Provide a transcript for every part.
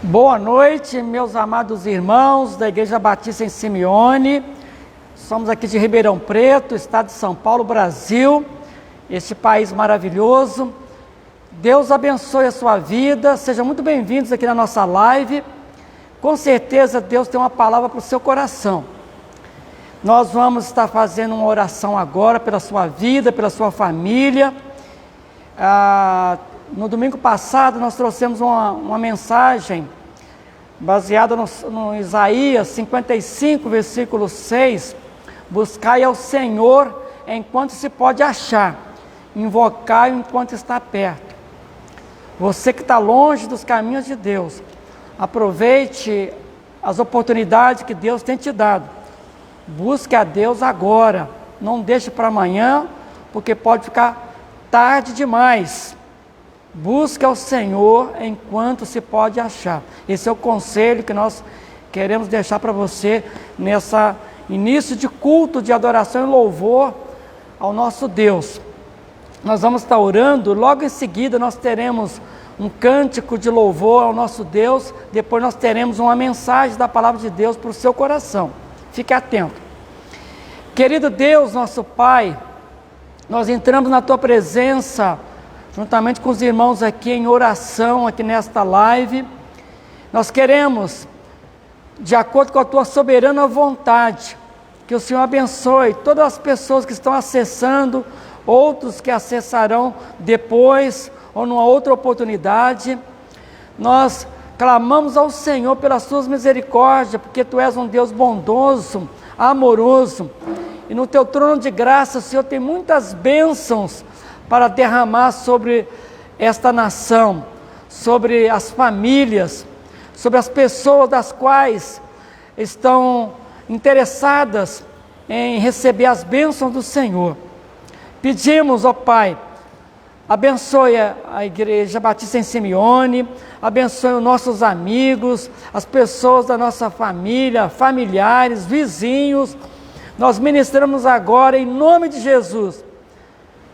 Boa noite, meus amados irmãos da Igreja Batista em Simeone. Somos aqui de Ribeirão Preto, estado de São Paulo, Brasil, este país maravilhoso. Deus abençoe a sua vida, sejam muito bem-vindos aqui na nossa live. Com certeza Deus tem uma palavra para o seu coração. Nós vamos estar fazendo uma oração agora pela sua vida, pela sua família. No domingo passado nós trouxemos uma mensagem baseada no Isaías 55, versículo 6. Buscai ao Senhor enquanto se pode achar, invocai enquanto está perto. Você que está longe dos caminhos de Deus, aproveite as oportunidades que Deus tem te dado. Busque a Deus agora, não deixe para amanhã, porque pode ficar tarde demais. Busque ao Senhor enquanto se pode achar. Esse é o conselho que nós queremos deixar para você nessa início de culto de adoração e louvor ao nosso Deus. Nós vamos estar orando, logo em seguida nós teremos um cântico de louvor ao nosso Deus, depois nós teremos uma mensagem da palavra de Deus para o seu coração. Fique atento. Querido Deus, nosso Pai, nós entramos na Tua presença, juntamente com os irmãos aqui em oração, aqui nesta live. Nós queremos, de acordo com a Tua soberana vontade, que o Senhor abençoe todas as pessoas que estão acessando, outros que acessarão depois, ou numa outra oportunidade. Nós clamamos ao Senhor pelas Suas misericórdias, porque Tu és um Deus bondoso, amoroso, e no Teu trono de graça, Senhor, tem muitas bênçãos para derramar sobre esta nação, sobre as famílias, sobre as pessoas das quais estão interessadas em receber as bênçãos do Senhor. Pedimos, ó Pai, abençoe a Igreja Batista em Simeone, abençoe os nossos amigos, as pessoas da nossa família, familiares, vizinhos. Nós ministramos agora em nome de Jesus,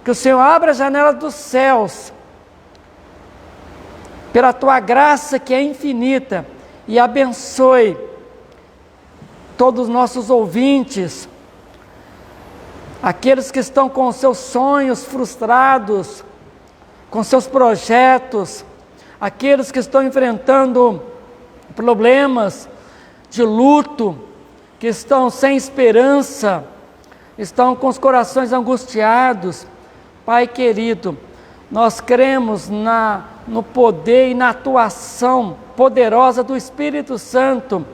que o Senhor abra a janela dos céus, pela Tua graça que é infinita, e abençoe todos os nossos ouvintes, aqueles que estão com seus sonhos frustrados, com seus projetos, aqueles que estão enfrentando problemas de luto, que estão sem esperança, estão com os corações angustiados. Pai querido, nós cremos no poder e na atuação poderosa do Espírito Santo,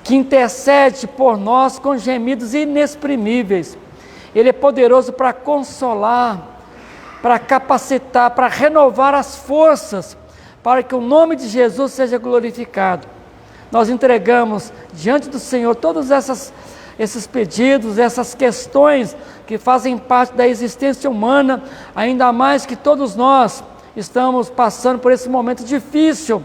que intercede por nós com gemidos inexprimíveis. Ele é poderoso para consolar, para capacitar, para renovar as forças, para que o nome de Jesus seja glorificado. Nós entregamos diante do Senhor todos esses pedidos, essas questões que fazem parte da existência humana, ainda mais que todos nós estamos passando por esse momento difícil,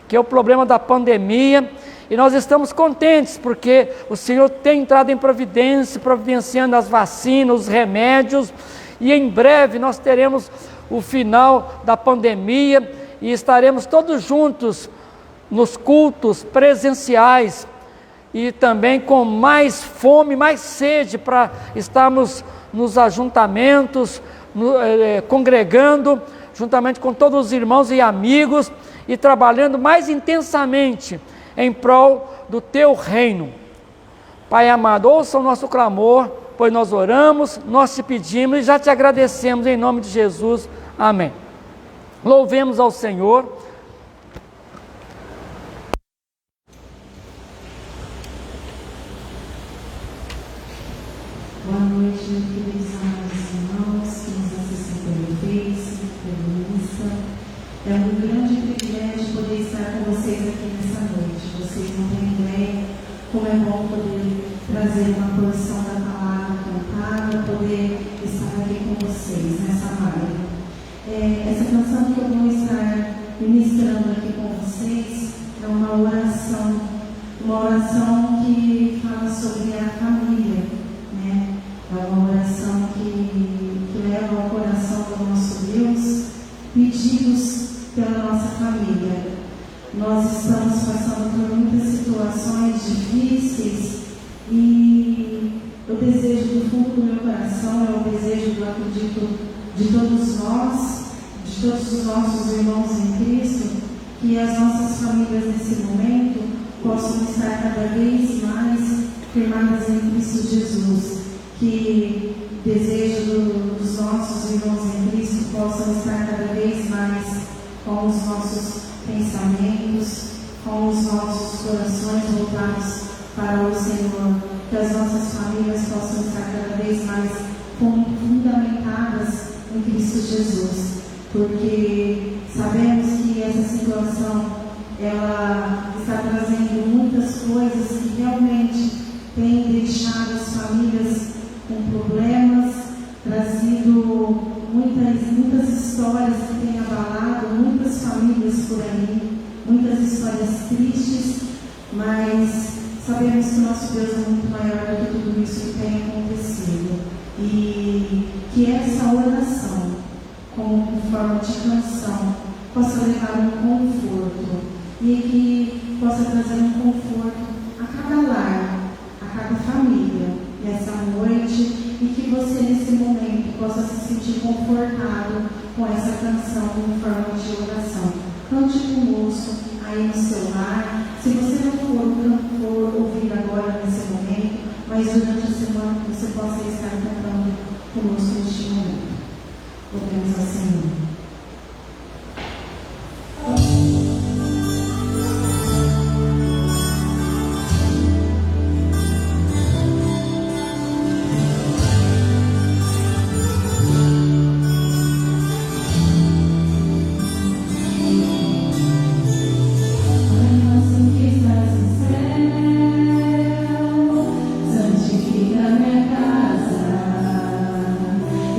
que é o problema da pandemia, e nós estamos contentes, porque o Senhor tem entrado em providência, providenciando as vacinas, os remédios, e em breve nós teremos o final da pandemia, e estaremos todos juntos nos cultos presenciais, e também com mais fome, mais sede para estarmos nos ajuntamentos, congregando, juntamente com todos os irmãos e amigos, e trabalhando mais intensamente em prol do Teu reino. Pai amado, ouça o nosso clamor, pois nós oramos, nós te pedimos e já te agradecemos em nome de Jesus. Amém. Louvemos ao Senhor. Boa noite, meus queridos amados irmãos que nos assistem pelo Face, pelo Insta. É um grande privilégio poder estar com vocês aqui nessa noite. Vocês não têm ideia como é bom poder trazer uma porção da palavra cantada, poder estar aqui com vocês nessa live. Essa canção que eu vou estar ministrando aqui com vocês é uma oração que fala sobre a família, né? É uma oração que leva ao coração do nosso Deus pedidos pela nossa família. Nós estamos passando por muitas situações difíceis e o desejo do fundo do meu coração é o desejo, eu acredito, de todos nós, de todos os nossos irmãos em Cristo, que as nossas famílias nesse momento possam estar cada vez mais firmadas em Cristo Jesus, que o desejo dos nossos irmãos em Cristo possam estar cada vez mais com os nossos pensamentos, com os nossos corações voltados para o Senhor, que as nossas famílias possam estar cada vez mais fundamentadas em Cristo Jesus, porque sabemos que essa situação ela está trazendo muitas coisas que realmente têm deixado as famílias com problemas, trazido muitas histórias que têm abalado muitas famílias por aí, muitas histórias tristes, mas sabemos que o nosso Deus é muito maior do que tudo isso que tem acontecido e que essa oração, como forma de canção, possa levar um conforto e que possa trazer um conforto a cada lar, a cada família nessa noite, e que você nesse momento possa se sentir confortado com essa canção em forma de oração. Cante conosco aí no seu lar. Se você não for ouvir agora nesse momento, mas durante a semana que você possa estar cantando conosco neste momento. Oremos ao Senhor.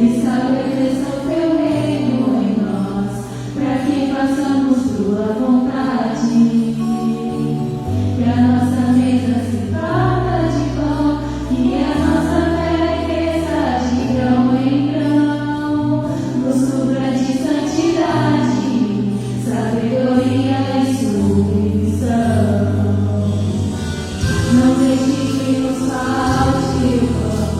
Estabeleça o teu reino em nós, para que façamos tua vontade. Que a nossa mesa se farta de pão, que a nossa fé cresça de grão em grão. Nos cubra de santidade, sabedoria e submissão. Não deixe que nos falte o pão,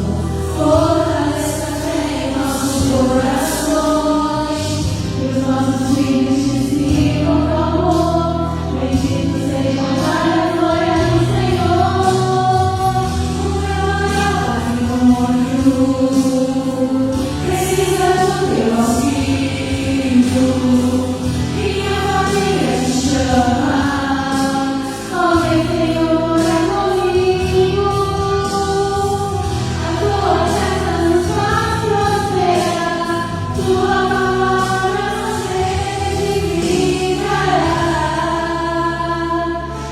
fortaleça fé em nossos corações, que os nossos filhos te sigam com amor. Bendito seja a glória do Senhor. O meu maior patrimônio precisa do teu auxílio. Minha família te chama, ó meu Senhor, é comigo. A tua graça nos faz prosperar, tua palavra nos edificará.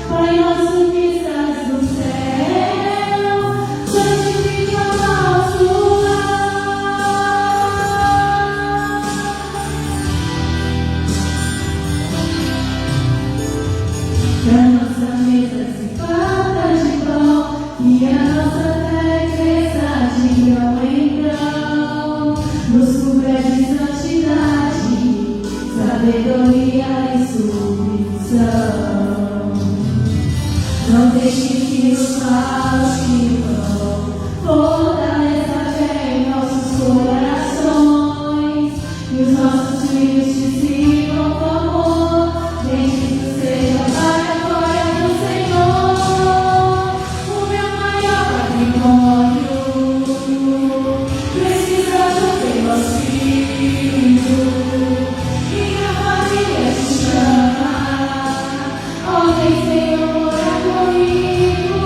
Pai nosso que estás no céu, santifica o nosso lar. Que a nossa mesa se farta de pão, que a nossa fé cresça de grão em grão. Nos cubra de santidade, sabedoria e submissão. Não deixe que nos falte o pão, fortaleça a fé em nossos corações, e os nossos filhos te sigam com amor. Bendito seja a glória do Senhor. O meu maior patrimônio precisa do teu auxílio. Minha família te chama, ó vem Senhor, é comigo.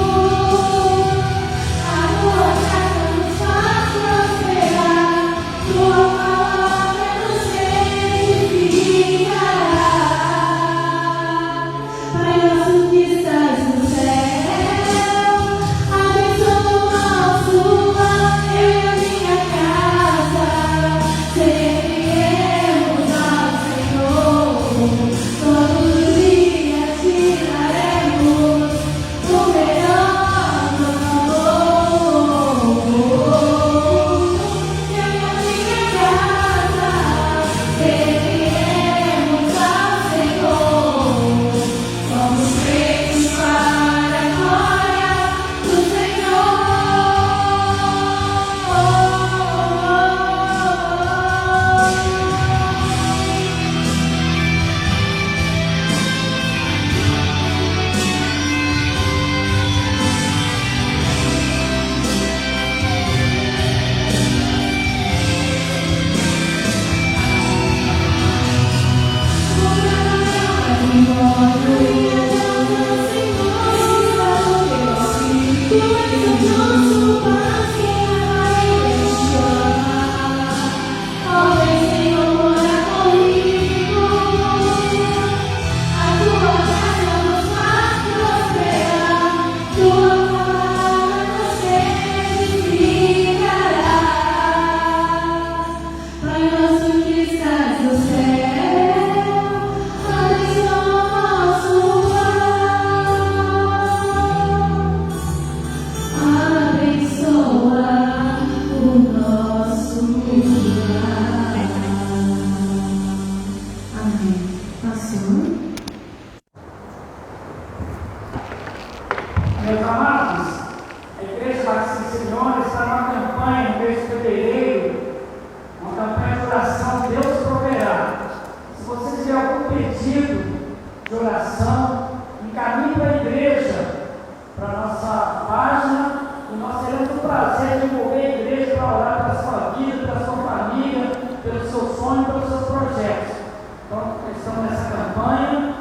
Amém. Pastor. Meus amados, a Igreja Batista do Senhor está numa campanha no mês de fevereiro, uma campanha de oração, Deus proverá. Se você tiver algum pedido de oração, encaminhe para a igreja, para a nossa página, e nós teremos o prazer de envolver a igreja para orar pela sua vida, pela sua família, pelo seu sonho, pelos seus projetos. Então, estamos nessa campanha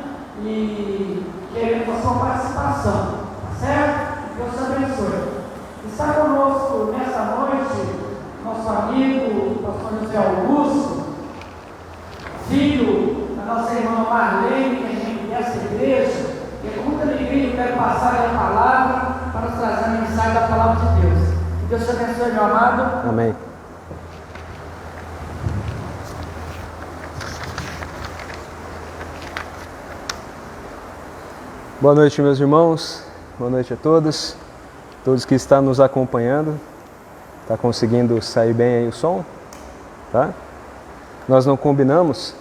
e queremos a sua participação. Certo? Deus te abençoe. Está conosco nessa noite nosso amigo, o pastor José Augusto, filho da nossa irmã Marlene, que a gente dessa igreja, e com muita alegria eu quero passar a palavra para nos trazer a mensagem da palavra de Deus. Que Deus te abençoe, meu amado. Amém. Boa noite, meus irmãos. Boa noite a todos que estão nos acompanhando. Está conseguindo sair bem aí o som? Tá? Nós não combinamos,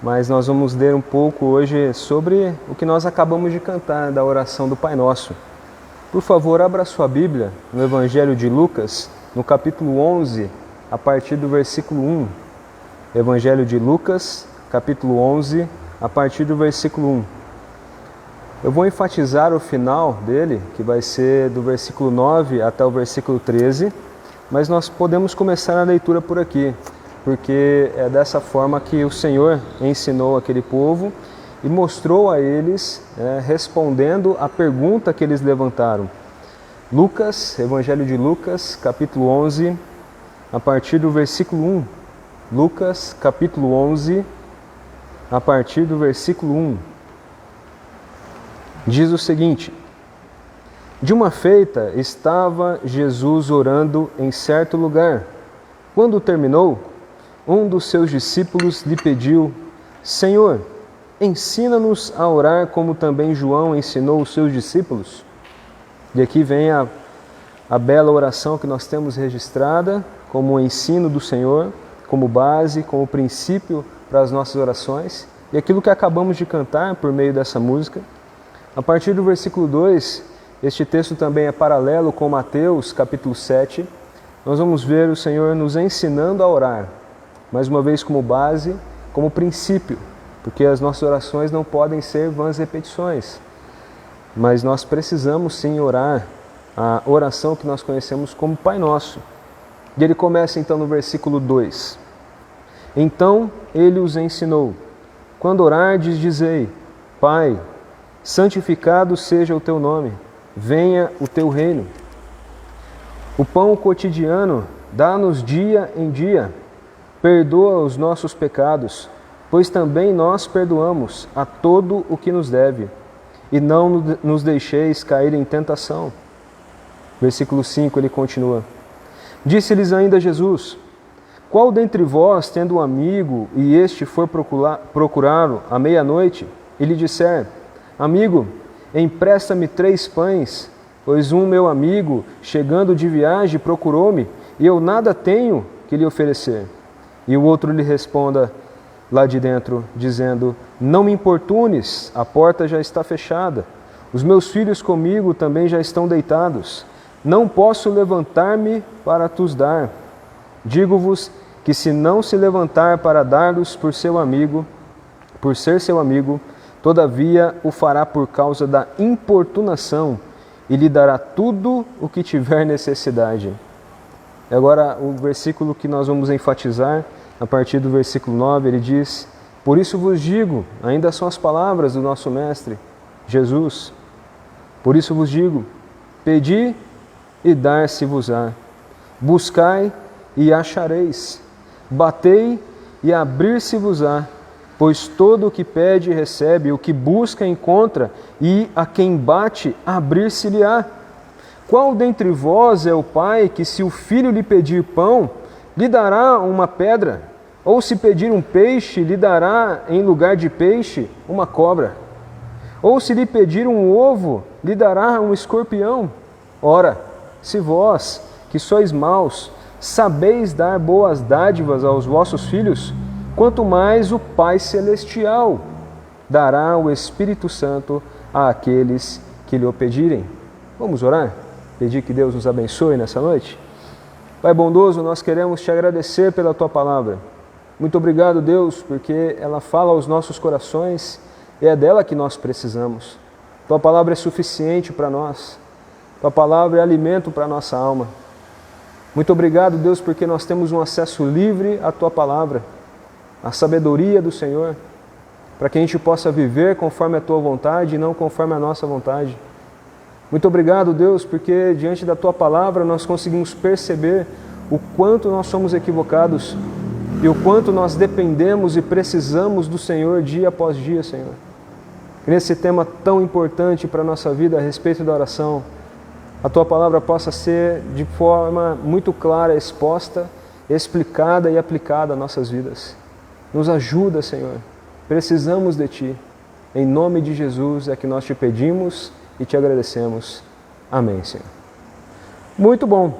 mas nós vamos ler um pouco hoje sobre o que nós acabamos de cantar da oração do Pai Nosso. Por favor, abra sua Bíblia no Evangelho de Lucas, no capítulo 11, a partir do versículo 1. Evangelho de Lucas, capítulo 11, a partir do versículo 1. Eu vou enfatizar o final dele, que vai ser do versículo 9 até o versículo 13, mas nós podemos começar a leitura por aqui, porque é dessa forma que o Senhor ensinou aquele povo e mostrou a eles, respondendo a pergunta que eles levantaram. Lucas, Evangelho de Lucas, capítulo 11, a partir do versículo 1. Lucas, capítulo 11, a partir do versículo 1. Diz o seguinte: de uma feita estava Jesus orando em certo lugar. Quando terminou, um dos seus discípulos lhe pediu: Senhor, ensina-nos a orar como também João ensinou os seus discípulos. E aqui vem a bela oração que nós temos registrada como o ensino do Senhor, como base, como princípio para as nossas orações. E aquilo que acabamos de cantar por meio dessa música. A partir do versículo 2, este texto também é paralelo com Mateus, capítulo 7. Nós vamos ver o Senhor nos ensinando a orar, mais uma vez como base, como princípio, porque as nossas orações não podem ser vãs repetições, mas nós precisamos sim orar a oração que nós conhecemos como Pai Nosso. E ele começa então no versículo 2. Então ele os ensinou: quando orardes, dizei: Pai, santificado seja o teu nome, venha o teu reino. O pão cotidiano dá-nos dia em dia, perdoa os nossos pecados, pois também nós perdoamos a todo o que nos deve, e não nos deixeis cair em tentação. Versículo 5, ele continua: disse-lhes ainda Jesus: qual dentre vós, tendo um amigo, e este for procurá-lo à meia-noite, e lhe disser: Amigo, empresta-me 3 pães, pois um meu amigo, chegando de viagem, procurou-me, e eu nada tenho que lhe oferecer. E o outro lhe responda lá de dentro, dizendo: Não me importunes, a porta já está fechada, os meus filhos comigo também já estão deitados, não posso levantar-me para tus dar. Digo-vos que se não se levantar para dar-los por ser seu amigo, todavia o fará por causa da importunação e lhe dará tudo o que tiver necessidade. Agora o versículo que nós vamos enfatizar, a partir do versículo 9, ele diz: por isso vos digo, ainda são as palavras do nosso Mestre, Jesus, por isso vos digo, pedi e dar-se-vos-á, buscai e achareis, batei e abrir-se-vos-á. Pois todo o que pede recebe, o que busca encontra, e a quem bate abrir-se-lhe-á. Qual dentre vós é o pai que, se o filho lhe pedir pão, lhe dará uma pedra? Ou se pedir um peixe, lhe dará em lugar de peixe uma cobra? Ou se lhe pedir um ovo, lhe dará um escorpião? Ora, se vós, que sois maus, sabeis dar boas dádivas aos vossos filhos, quanto mais o Pai Celestial dará o Espírito Santo àqueles que lhe o pedirem. Vamos orar? Pedir que Deus nos abençoe nessa noite? Pai bondoso, nós queremos te agradecer pela Tua palavra. Muito obrigado, Deus, porque ela fala aos nossos corações e é dela que nós precisamos. Tua palavra é suficiente para nós. Tua palavra é alimento para a nossa alma. Muito obrigado, Deus, porque nós temos um acesso livre à Tua palavra, à sabedoria do Senhor, para que a gente possa viver conforme a Tua vontade e não conforme a nossa vontade. Muito obrigado, Deus, porque diante da Tua palavra nós conseguimos perceber o quanto nós somos equivocados e o quanto nós dependemos e precisamos do Senhor dia após dia, Senhor. Que nesse tema tão importante para a nossa vida a respeito da oração, a Tua palavra possa ser de forma muito clara exposta, explicada e aplicada às nossas vidas. Nos ajuda, Senhor. Precisamos de Ti. Em nome de Jesus é que nós Te pedimos e Te agradecemos. Amém, Senhor. Muito bom.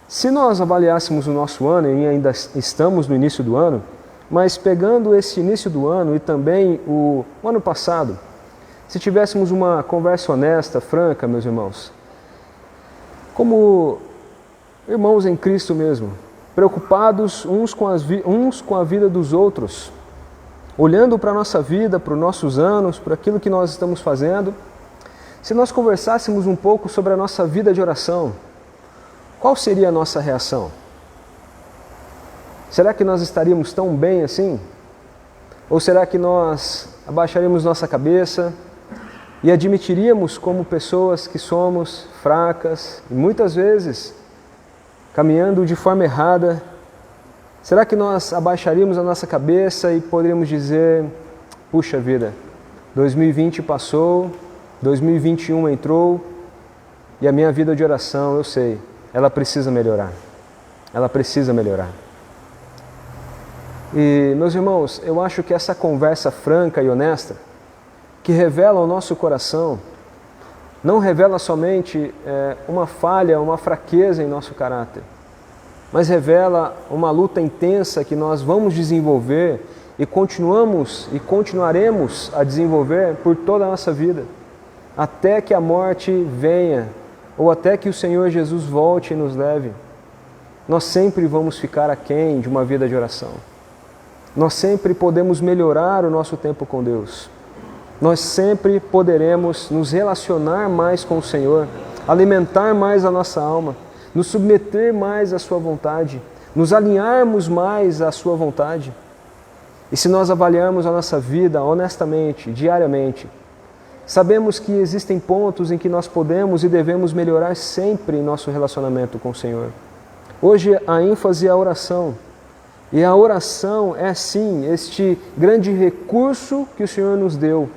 Se nós avaliássemos o nosso ano, e ainda estamos no início do ano, mas pegando esse início do ano e também o ano passado, se tivéssemos uma conversa honesta, franca, meus irmãos, como irmãos em Cristo mesmo, preocupados uns com a vida dos outros, olhando para a nossa vida, para os nossos anos, para aquilo que nós estamos fazendo, se nós conversássemos um pouco sobre a nossa vida de oração, qual seria a nossa reação? Será que nós estaríamos tão bem assim? Ou será que nós abaixaríamos nossa cabeça e admitiríamos como pessoas que somos fracas e muitas vezes caminhando de forma errada? Será que nós abaixaríamos a nossa cabeça e poderíamos dizer, puxa vida, 2020 passou, 2021 entrou e a minha vida de oração, eu sei, ela precisa melhorar. Ela precisa melhorar. E, meus irmãos, eu acho que essa conversa franca e honesta, que revela o nosso coração, não revela somente uma falha, uma fraqueza em nosso caráter, mas revela uma luta intensa que nós vamos desenvolver e continuaremos a desenvolver por toda a nossa vida, até que a morte venha, ou até que o Senhor Jesus volte e nos leve. Nós sempre vamos ficar aquém de uma vida de oração. Nós sempre podemos melhorar o nosso tempo com Deus. Nós sempre poderemos nos relacionar mais com o Senhor, alimentar mais a nossa alma, nos submeter mais à Sua vontade, nos alinharmos mais à Sua vontade. E se nós avaliarmos a nossa vida honestamente, diariamente, sabemos que existem pontos em que nós podemos e devemos melhorar sempre em nosso relacionamento com o Senhor. Hoje a ênfase é a oração. E a oração é sim este grande recurso que o Senhor nos deu,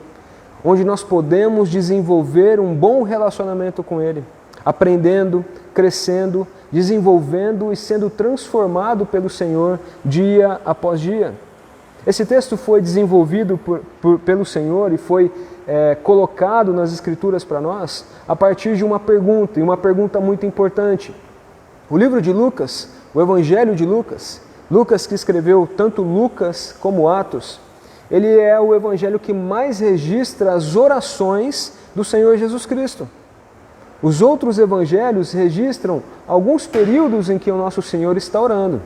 onde nós podemos desenvolver um bom relacionamento com Ele, aprendendo, crescendo, desenvolvendo e sendo transformado pelo Senhor dia após dia. Esse texto foi desenvolvido pelo Senhor e foi colocado nas Escrituras para nós a partir de uma pergunta, e uma pergunta muito importante. O livro de Lucas, o Evangelho de Lucas, Lucas que escreveu tanto Lucas como Atos, ele é o evangelho que mais registra as orações do Senhor Jesus Cristo. Os outros evangelhos registram alguns períodos em que o nosso Senhor está orando.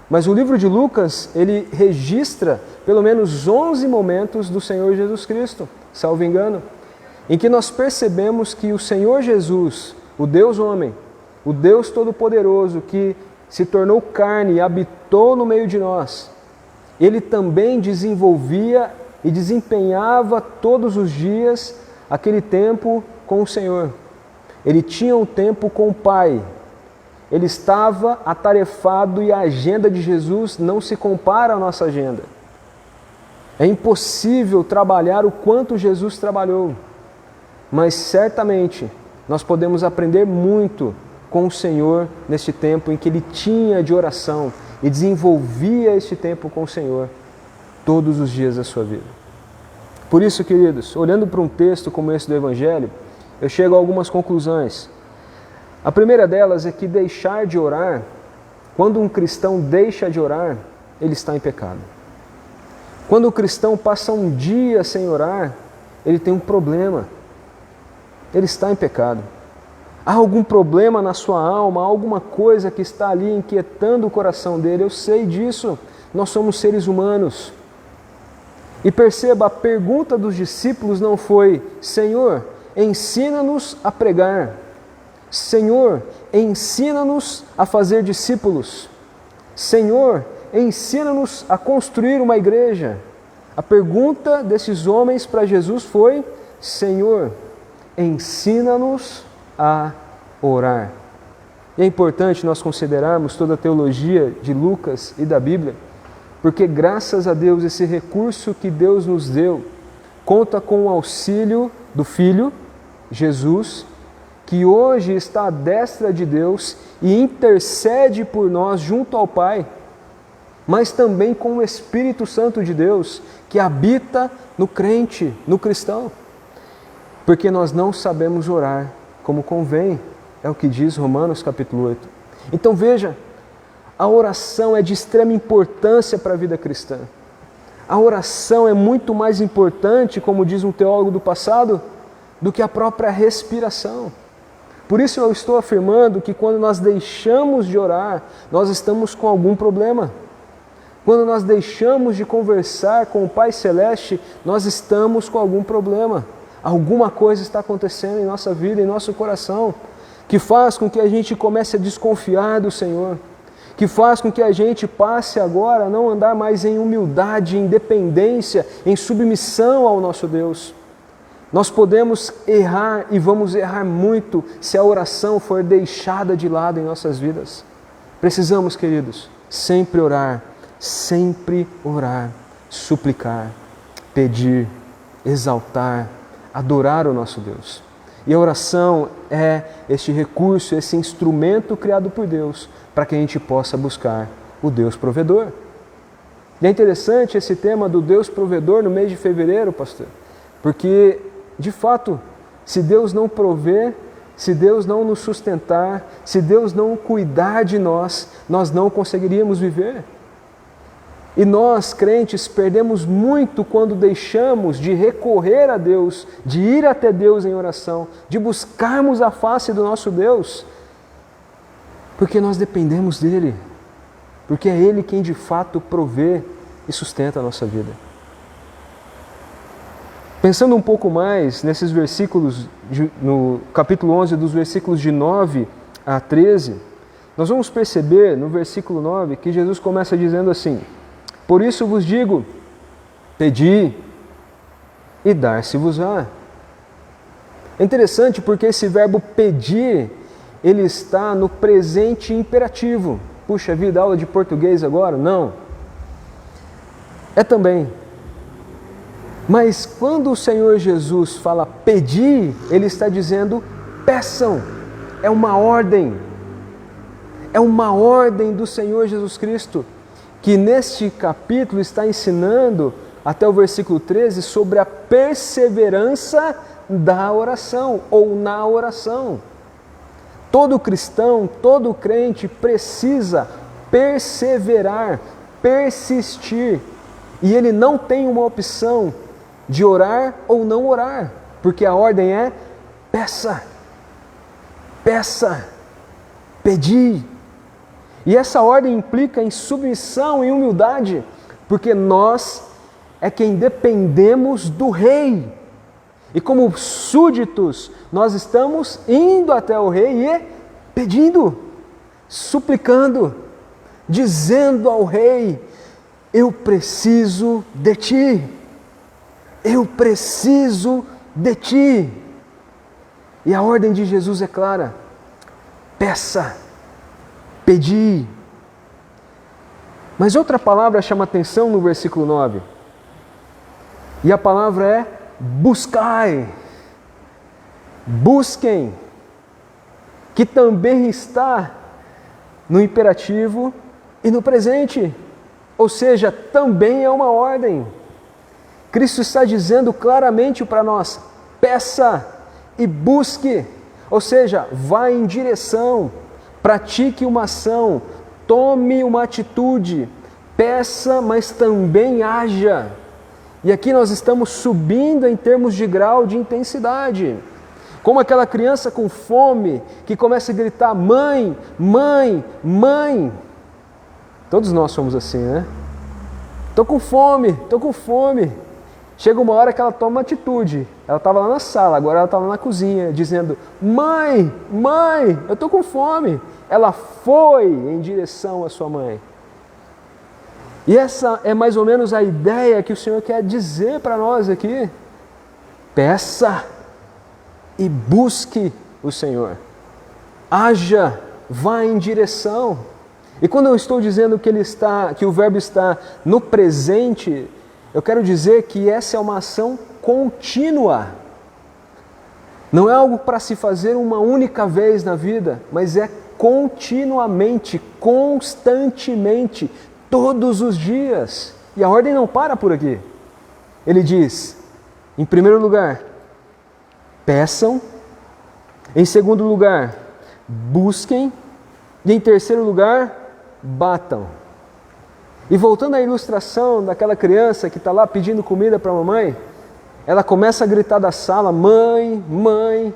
Mas o livro de Lucas, ele registra pelo menos 11 momentos do Senhor Jesus Cristo, salvo engano, em que nós percebemos que o Senhor Jesus, o Deus homem, o Deus Todo-Poderoso que se tornou carne e habitou no meio de nós, Ele também desenvolvia e desempenhava todos os dias aquele tempo com o Senhor. Ele tinha um tempo com o Pai. Ele estava atarefado e a agenda de Jesus não se compara à nossa agenda. É impossível trabalhar o quanto Jesus trabalhou, mas certamente nós podemos aprender muito com o Senhor neste tempo em que Ele tinha de oração e desenvolvia este tempo com o Senhor todos os dias da sua vida. Por isso, queridos, olhando para um texto como esse do Evangelho, eu chego a algumas conclusões. A primeira delas é que deixar de orar, quando um cristão deixa de orar, ele está em pecado. Quando o cristão passa um dia sem orar, ele tem um problema. Ele está em pecado. Há algum problema na sua alma, há alguma coisa que está ali inquietando o coração dele. Eu sei disso. Nós somos seres humanos. E perceba, a pergunta dos discípulos não foi: Senhor, ensina-nos a pregar. Senhor, ensina-nos a fazer discípulos. Senhor, ensina-nos a construir uma igreja. A pergunta desses homens para Jesus foi: Senhor, ensina-nos a orar. E é importante nós considerarmos toda a teologia de Lucas e da Bíblia, porque graças a Deus esse recurso que Deus nos deu conta com o auxílio do Filho, Jesus, que hoje está à destra de Deus e intercede por nós junto ao Pai, mas também com o Espírito Santo de Deus, que habita no crente, no cristão. Porque nós não sabemos orar como convém, é o que diz Romanos capítulo 8. Então veja, a oração é de extrema importância para a vida cristã. A oração é muito mais importante, como diz um teólogo do passado, do que a própria respiração. Por isso eu estou afirmando que quando nós deixamos de orar, nós estamos com algum problema. Quando nós deixamos de conversar com o Pai Celeste, nós estamos com algum problema. Alguma coisa está acontecendo em nossa vida, em nosso coração, que faz com que a gente comece a desconfiar do Senhor, que faz com que a gente passe agora a não andar mais em humildade, em dependência, em submissão ao nosso Deus. Nós podemos errar e vamos errar muito se a oração for deixada de lado em nossas vidas. Precisamos, queridos, sempre orar, suplicar, pedir, exaltar, adorar o nosso Deus. E a oração é este recurso, esse instrumento criado por Deus para que a gente possa buscar o Deus provedor. E é interessante esse tema do Deus provedor no mês de fevereiro, pastor, porque, de fato, se Deus não prover, se Deus não nos sustentar, se Deus não cuidar de nós, nós não conseguiríamos viver. E nós, crentes, perdemos muito quando deixamos de recorrer a Deus, de ir até Deus em oração, de buscarmos a face do nosso Deus, porque nós dependemos dEle, porque é Ele quem de fato provê e sustenta a nossa vida. Pensando um pouco mais nesses versículos, no capítulo 11, dos versículos de 9 a 13, nós vamos perceber no versículo 9 que Jesus começa dizendo assim: por isso vos digo, pedi e dar-se-vos-á. É interessante porque esse verbo pedir, ele está no presente imperativo. Puxa vida, aula de português agora? Não. É também. Mas quando o Senhor Jesus fala pedir, Ele está dizendo peçam. É uma ordem. É uma ordem do Senhor Jesus Cristo, que neste capítulo está ensinando, até o versículo 13, sobre a perseverança da oração, ou na oração. Todo cristão, todo crente precisa perseverar, persistir, e ele não tem uma opção de orar ou não orar, porque a ordem é peça, peça, pedir. E essa ordem implica em submissão e humildade, porque nós é quem dependemos do Rei. E como súditos, nós estamos indo até o Rei e pedindo, suplicando, dizendo ao Rei: eu preciso de Ti, eu preciso de Ti. E a ordem de Jesus é clara: peça, pedi. Mas outra palavra chama atenção no versículo 9. E a palavra é buscai. Busquem, que também está no imperativo e no presente. Ou seja, também é uma ordem. Cristo está dizendo claramente para nós: peça e busque. Ou seja, vá em direção, pratique uma ação, tome uma atitude, peça, mas também haja. E aqui nós estamos subindo em termos de grau de intensidade. Como aquela criança com fome que começa a gritar: mãe, mãe, mãe. Todos nós somos assim, né? Estou com fome, estou com fome. Chega uma hora que ela toma uma atitude. Ela estava lá na sala, agora ela está lá na cozinha, dizendo: mãe, mãe, eu estou com fome. Ela foi em direção à sua mãe. E essa é mais ou menos a ideia que o Senhor quer dizer para nós aqui. Peça e busque o Senhor. Haja, vá em direção. E quando eu estou dizendo que o verbo está no presente, eu quero dizer que essa é uma ação contínua. Não é algo para se fazer uma única vez na vida, mas é continuamente, constantemente, todos os dias. E a ordem não para por aqui. Ele diz, em primeiro lugar, peçam. Em segundo lugar, busquem. E em terceiro lugar, batam. E voltando à ilustração daquela criança que está lá pedindo comida para a mamãe, ela começa a gritar da sala: mãe, mãe.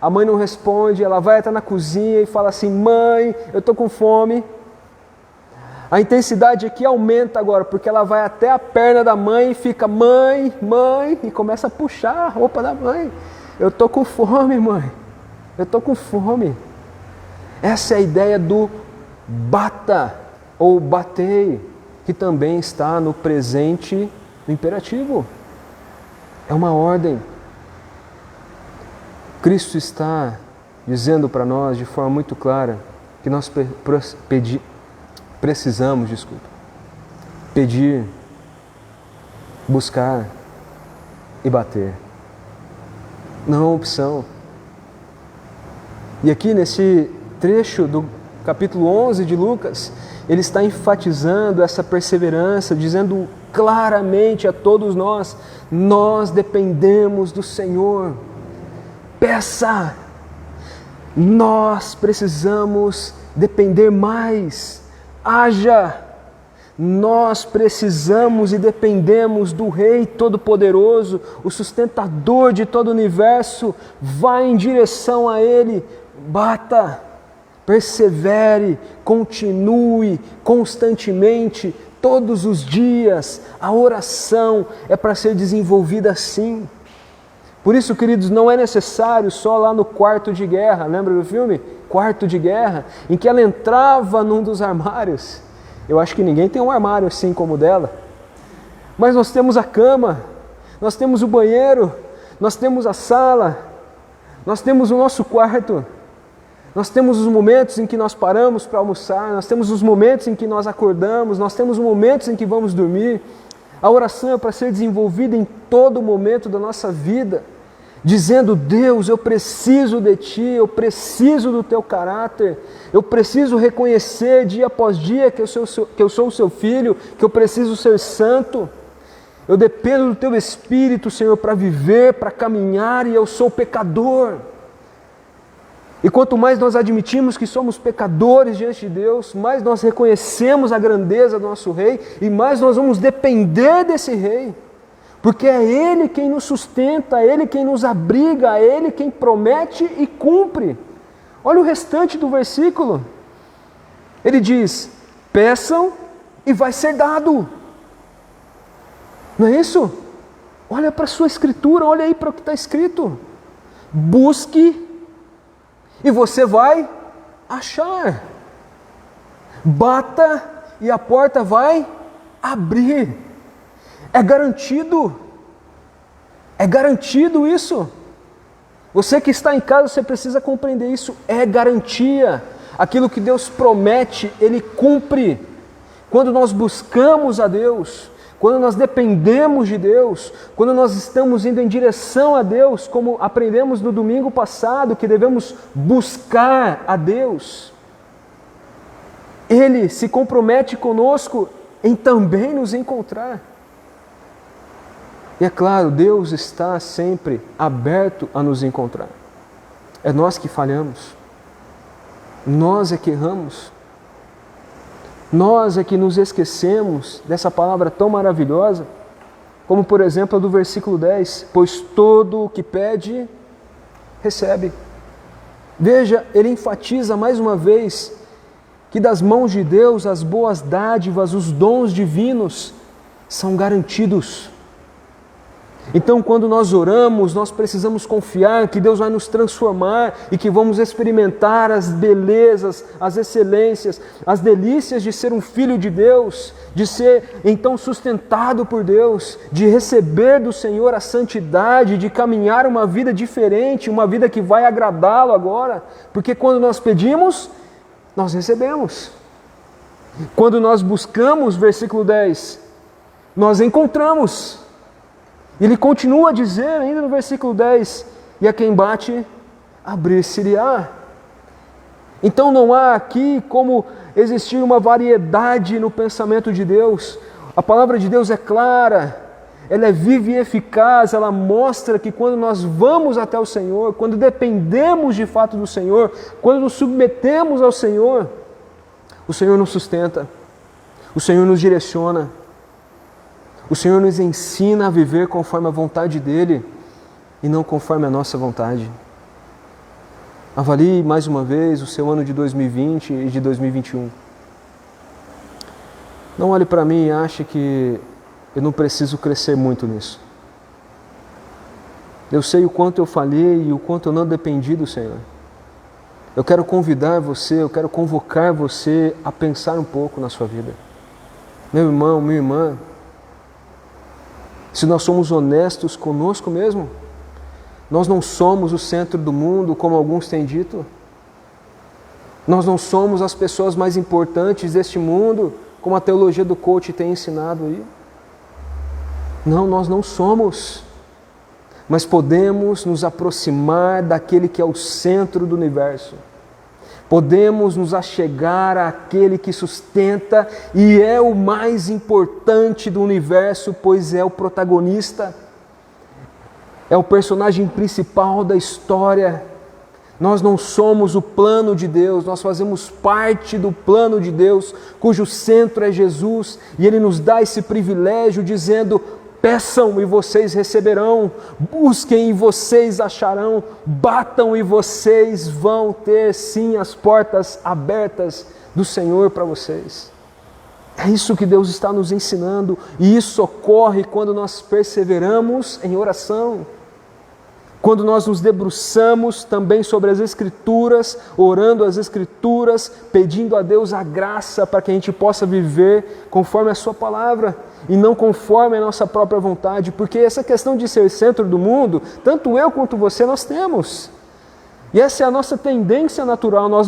A mãe não responde, ela vai até na cozinha e fala assim: mãe, eu estou com fome. A intensidade aqui aumenta agora, porque ela vai até a perna da mãe e fica: mãe, mãe, e começa a puxar a roupa da mãe. Eu estou com fome, mãe. Eu estou com fome. Essa é a ideia do bata ou batei, que também está no presente no imperativo. É uma ordem. Cristo está dizendo para nós de forma muito clara que nós precisamos pedir, buscar e bater. Não é uma opção. E aqui nesse trecho do capítulo 11 de Lucas, ele está enfatizando essa perseverança, dizendo claramente a todos nós: nós dependemos do Senhor. Peça! Nós precisamos depender mais. Haja! Nós precisamos e dependemos do Rei Todo-Poderoso, o sustentador de todo o universo. Vá em direção a Ele, bata, persevere, continue constantemente, todos os dias. A oração é para ser desenvolvida assim. Por isso, queridos, não é necessário só lá no quarto de guerra, lembra do filme? Quarto de Guerra, em que ela entrava num dos armários. Eu acho que ninguém tem um armário assim como o dela. Mas nós temos a cama, nós temos o banheiro, nós temos a sala, nós temos o nosso quarto, nós temos os momentos em que nós paramos para almoçar, nós temos os momentos em que nós acordamos, nós temos os momentos em que vamos dormir. A oração é para ser desenvolvida em todo momento da nossa vida, dizendo: Deus, eu preciso de Ti, eu preciso do Teu caráter, eu preciso reconhecer dia após dia que eu sou o Seu Filho, que eu preciso ser santo, eu dependo do Teu Espírito, Senhor, para viver, para caminhar, e eu sou pecador. E quanto mais nós admitimos que somos pecadores diante de Deus, mais nós reconhecemos a grandeza do nosso Rei, e mais nós vamos depender desse Rei. Porque é Ele quem nos sustenta, é Ele quem nos abriga, é Ele quem promete e cumpre. Olha o restante do versículo. Ele diz: peçam e vai ser dado. Não é isso? Olha para a sua escritura, olha aí para o que está escrito. Busque e você vai achar. Bata e a porta vai abrir. É garantido. É garantido isso. Você que está em casa, você precisa compreender isso. É garantia. Aquilo que Deus promete, Ele cumpre. Quando nós buscamos a Deus, quando nós dependemos de Deus, quando nós estamos indo em direção a Deus, como aprendemos no domingo passado, que devemos buscar a Deus, Ele se compromete conosco em também nos encontrar. E é claro, Deus está sempre aberto a nos encontrar. É nós que falhamos. Nós é que erramos. Nós é que nos esquecemos dessa palavra tão maravilhosa. como por exemplo a do versículo 10, pois todo o que pede, recebe. Veja, ele enfatiza mais uma vez que das mãos de Deus as boas dádivas, os dons divinos são garantidos. Então, quando nós oramos, nós precisamos confiar que Deus vai nos transformar e que vamos experimentar as belezas, as excelências, as delícias de ser um filho de Deus, de ser então sustentado por Deus, de receber do Senhor a santidade, de caminhar uma vida diferente, uma vida que vai agradá-lo agora, porque quando nós pedimos, nós recebemos. Quando nós buscamos, versículo 10, nós encontramos. Ele continua a dizer ainda no versículo 10, e a quem bate, abrir-se-lhe-á. Então não há aqui como existir uma variedade no pensamento de Deus. A palavra de Deus é clara, ela é viva e eficaz, ela mostra que quando nós vamos até o Senhor, quando dependemos de fato do Senhor, quando nos submetemos ao Senhor, o Senhor nos sustenta, o Senhor nos direciona, o Senhor nos ensina a viver conforme a vontade dEle e não conforme a nossa vontade. Avalie mais uma vez o seu ano de 2020 e de 2021. Não olhe para mim e ache que eu não preciso crescer muito nisso. Eu sei o quanto eu falhei e o quanto eu não dependi do Senhor. Eu quero convidar você, eu quero convocar você a pensar um pouco na sua vida. Meu irmão, minha irmã, se nós somos honestos conosco mesmo, nós não somos o centro do mundo, como alguns têm dito. Nós não somos as pessoas mais importantes deste mundo, como a teologia do coach tem ensinado aí. Não, nós não somos. Mas podemos nos aproximar daquele que é o centro do universo. Podemos nos achegar àquele que sustenta e é o mais importante do universo, pois é o protagonista, é o personagem principal da história. Nós não somos o plano de Deus, nós fazemos parte do plano de Deus, cujo centro é Jesus, e Ele nos dá esse privilégio dizendo: peçam e vocês receberão, busquem e vocês acharão, batam e vocês vão ter sim as portas abertas do Senhor para vocês. É isso que Deus está nos ensinando, e isso ocorre quando nós perseveramos em oração. Quando nós nos debruçamos também sobre as Escrituras, orando as Escrituras, pedindo a Deus a graça para que a gente possa viver conforme a Sua palavra e não conforme a nossa própria vontade, porque essa questão de ser centro do mundo, tanto eu quanto você, nós temos. E essa é a nossa tendência natural, nós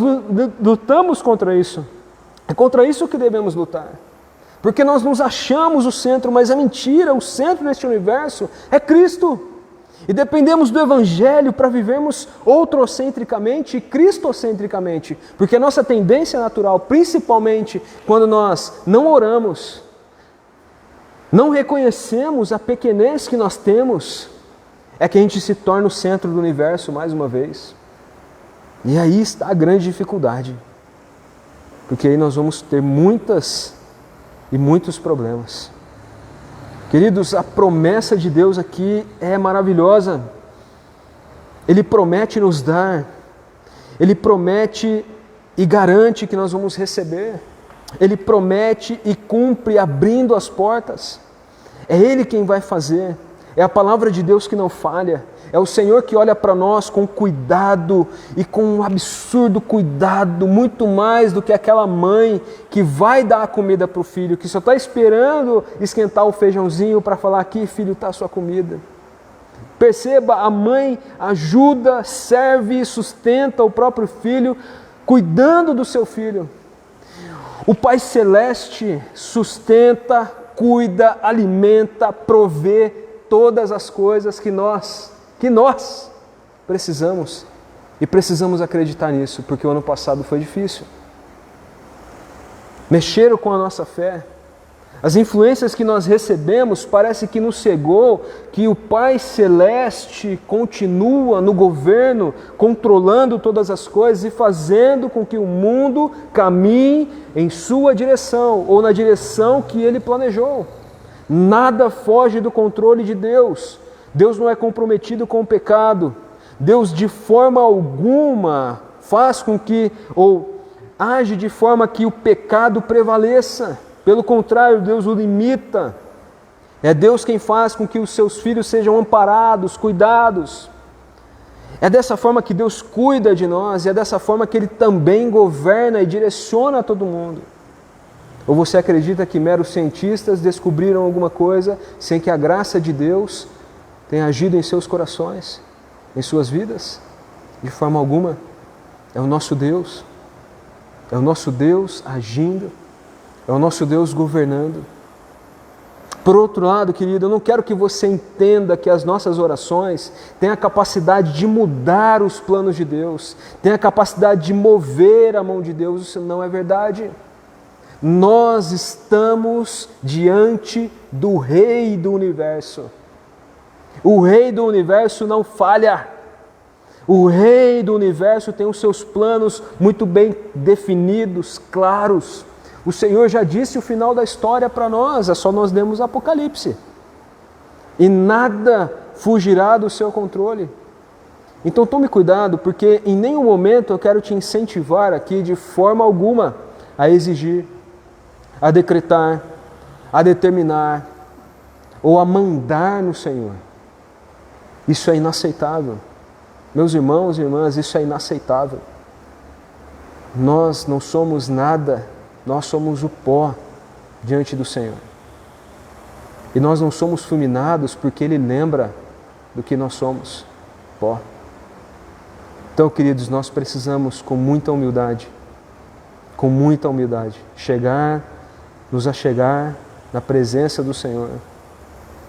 lutamos contra isso. É contra isso que devemos lutar. Porque nós nos achamos o centro, mas é mentira, o centro deste universo é Cristo. E dependemos do Evangelho para vivermos outrocentricamente e cristocentricamente. Porque a nossa tendência natural, principalmente quando nós não oramos, não reconhecemos a pequenez que nós temos, é que a gente se torna o centro do universo mais uma vez. E aí está a grande dificuldade. Porque aí nós vamos ter muitos problemas. Queridos, a promessa de Deus aqui é maravilhosa. Ele promete nos dar, Ele promete e garante que nós vamos receber. Ele promete e cumpre abrindo as portas. É Ele quem vai fazer. É a palavra de Deus que não falha. É o Senhor que olha para nós com cuidado e com um absurdo cuidado, muito mais do que aquela mãe que vai dar a comida para o filho, que só está esperando esquentar o feijãozinho para falar: aqui, filho, está a sua comida. Perceba, a mãe ajuda, serve e sustenta o próprio filho, cuidando do seu filho. O Pai Celeste sustenta, cuida, alimenta, provê todas as coisas que nós precisamos. E precisamos acreditar nisso, porque o ano passado foi difícil. Mexeram com a nossa fé. As influências que nós recebemos parece que nos cegou, que o Pai Celeste continua no governo, controlando todas as coisas e fazendo com que o mundo caminhe em sua direção, ou na direção que Ele planejou. Nada foge do controle de Deus. Deus não é comprometido com o pecado. Deus de forma alguma faz com que, ou age de forma que o pecado prevaleça. Pelo contrário, Deus o limita. É Deus quem faz com que os seus filhos sejam amparados, cuidados. É dessa forma que Deus cuida de nós, e é dessa forma que Ele também governa e direciona todo mundo. Ou você acredita que meros cientistas descobriram alguma coisa sem que a graça de Deus tenha agido em seus corações, em suas vidas? De forma alguma. É o nosso Deus. É o nosso Deus agindo. É o nosso Deus governando. Por outro lado, querido, eu não quero que você entenda que as nossas orações têm a capacidade de mudar os planos de Deus, têm a capacidade de mover a mão de Deus. Isso não é verdade. Nós estamos diante do Rei do Universo. O Rei do Universo não falha. O Rei do Universo tem os seus planos muito bem definidos, claros. O Senhor já disse o final da história para nós, é só nós lermos Apocalipse. E nada fugirá do seu controle. Então tome cuidado, porque em nenhum momento eu quero te incentivar aqui de forma alguma a exigir, a decretar, a determinar ou a mandar no Senhor. Isso é inaceitável. Meus irmãos e irmãs, isso é inaceitável. Nós não somos nada, nós somos o pó diante do Senhor. E nós não somos fulminados porque Ele lembra do que nós somos, pó. Então, queridos, nós precisamos com muita humildade, nos achegar na presença do Senhor,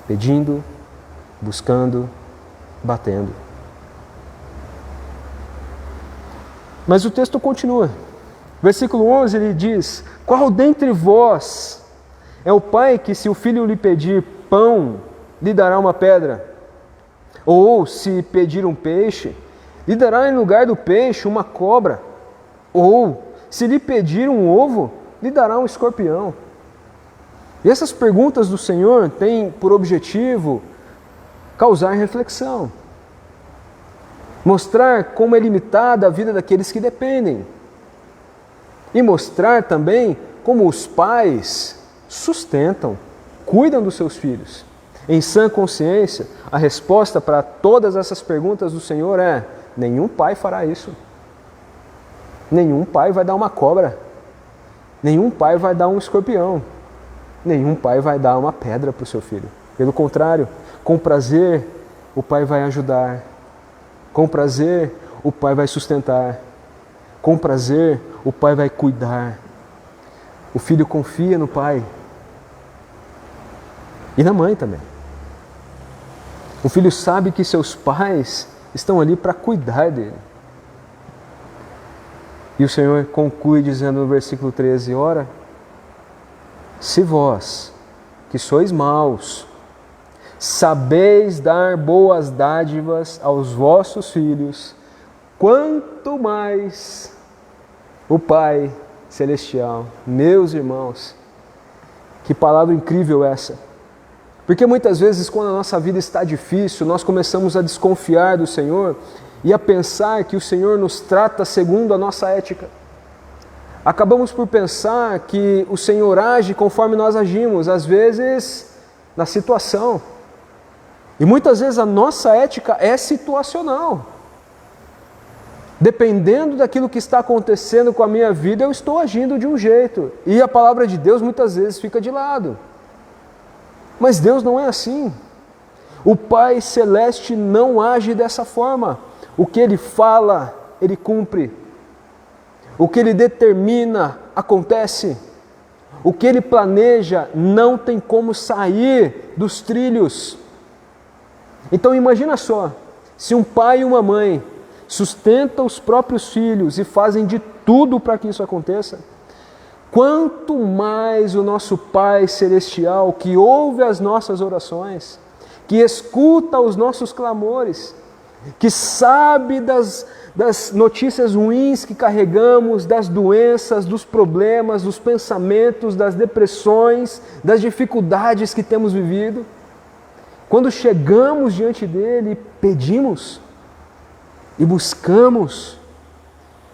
pedindo, buscando, batendo. Mas o texto continua. Versículo 11, ele diz: qual dentre vós é o pai que, se o filho lhe pedir pão, lhe dará uma pedra? Ou, se pedir um peixe, lhe dará em lugar do peixe uma cobra? Ou, se lhe pedir um ovo, lhe dará um escorpião? E essas perguntas do Senhor têm por objetivo causar reflexão, mostrar como é limitada a vida daqueles que dependem, e mostrar também como os pais sustentam, cuidam dos seus filhos. Em sã consciência, a resposta para todas essas perguntas do Senhor é: nenhum pai fará isso. Nenhum pai vai dar uma cobra. Nenhum pai vai dar um escorpião. Nenhum pai vai dar uma pedra para o seu filho. Pelo contrário, com prazer o pai vai ajudar. Com prazer o pai vai sustentar. Com prazer o pai vai cuidar. O filho confia no pai. E na mãe também. O filho sabe que seus pais estão ali para cuidar dele. E o Senhor conclui dizendo no versículo 13: ora, se vós, que sois maus, sabeis dar boas dádivas aos vossos filhos, quanto mais o Pai Celestial. Meus irmãos, que palavra incrível essa! Porque muitas vezes, quando a nossa vida está difícil, nós começamos a desconfiar do Senhor e a pensar que o Senhor nos trata segundo a nossa ética. Acabamos por pensar que o Senhor age conforme nós agimos, às vezes na situação. E muitas vezes a nossa ética é situacional. Dependendo daquilo que está acontecendo com a minha vida, eu estou agindo de um jeito. E a palavra de Deus muitas vezes fica de lado. Mas Deus não é assim. O Pai Celeste não age dessa forma. O que Ele fala, Ele cumpre. O que Ele determina, acontece. O que Ele planeja não tem como sair dos trilhos. Então imagina só, se um pai e uma mãe sustentam os próprios filhos e fazem de tudo para que isso aconteça, quanto mais o nosso Pai Celestial, que ouve as nossas orações, que escuta os nossos clamores, que sabe das notícias ruins que carregamos, das doenças, dos problemas, dos pensamentos, das depressões, das dificuldades que temos vivido. Quando chegamos diante dele, pedimos e buscamos,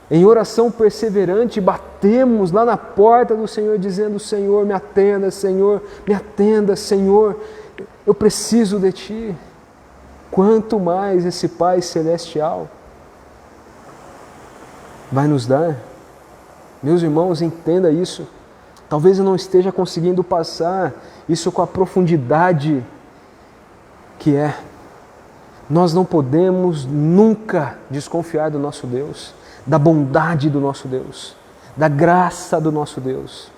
em oração perseverante, batemos lá na porta do Senhor, dizendo: Senhor, me atenda, Senhor, me atenda, Senhor, eu preciso de Ti. Quanto mais esse Pai Celestial vai nos dar. Meus irmãos, entenda isso. Talvez eu não esteja conseguindo passar isso com a profundidade que é. Nós não podemos nunca desconfiar do nosso Deus, da bondade do nosso Deus, da graça do nosso Deus,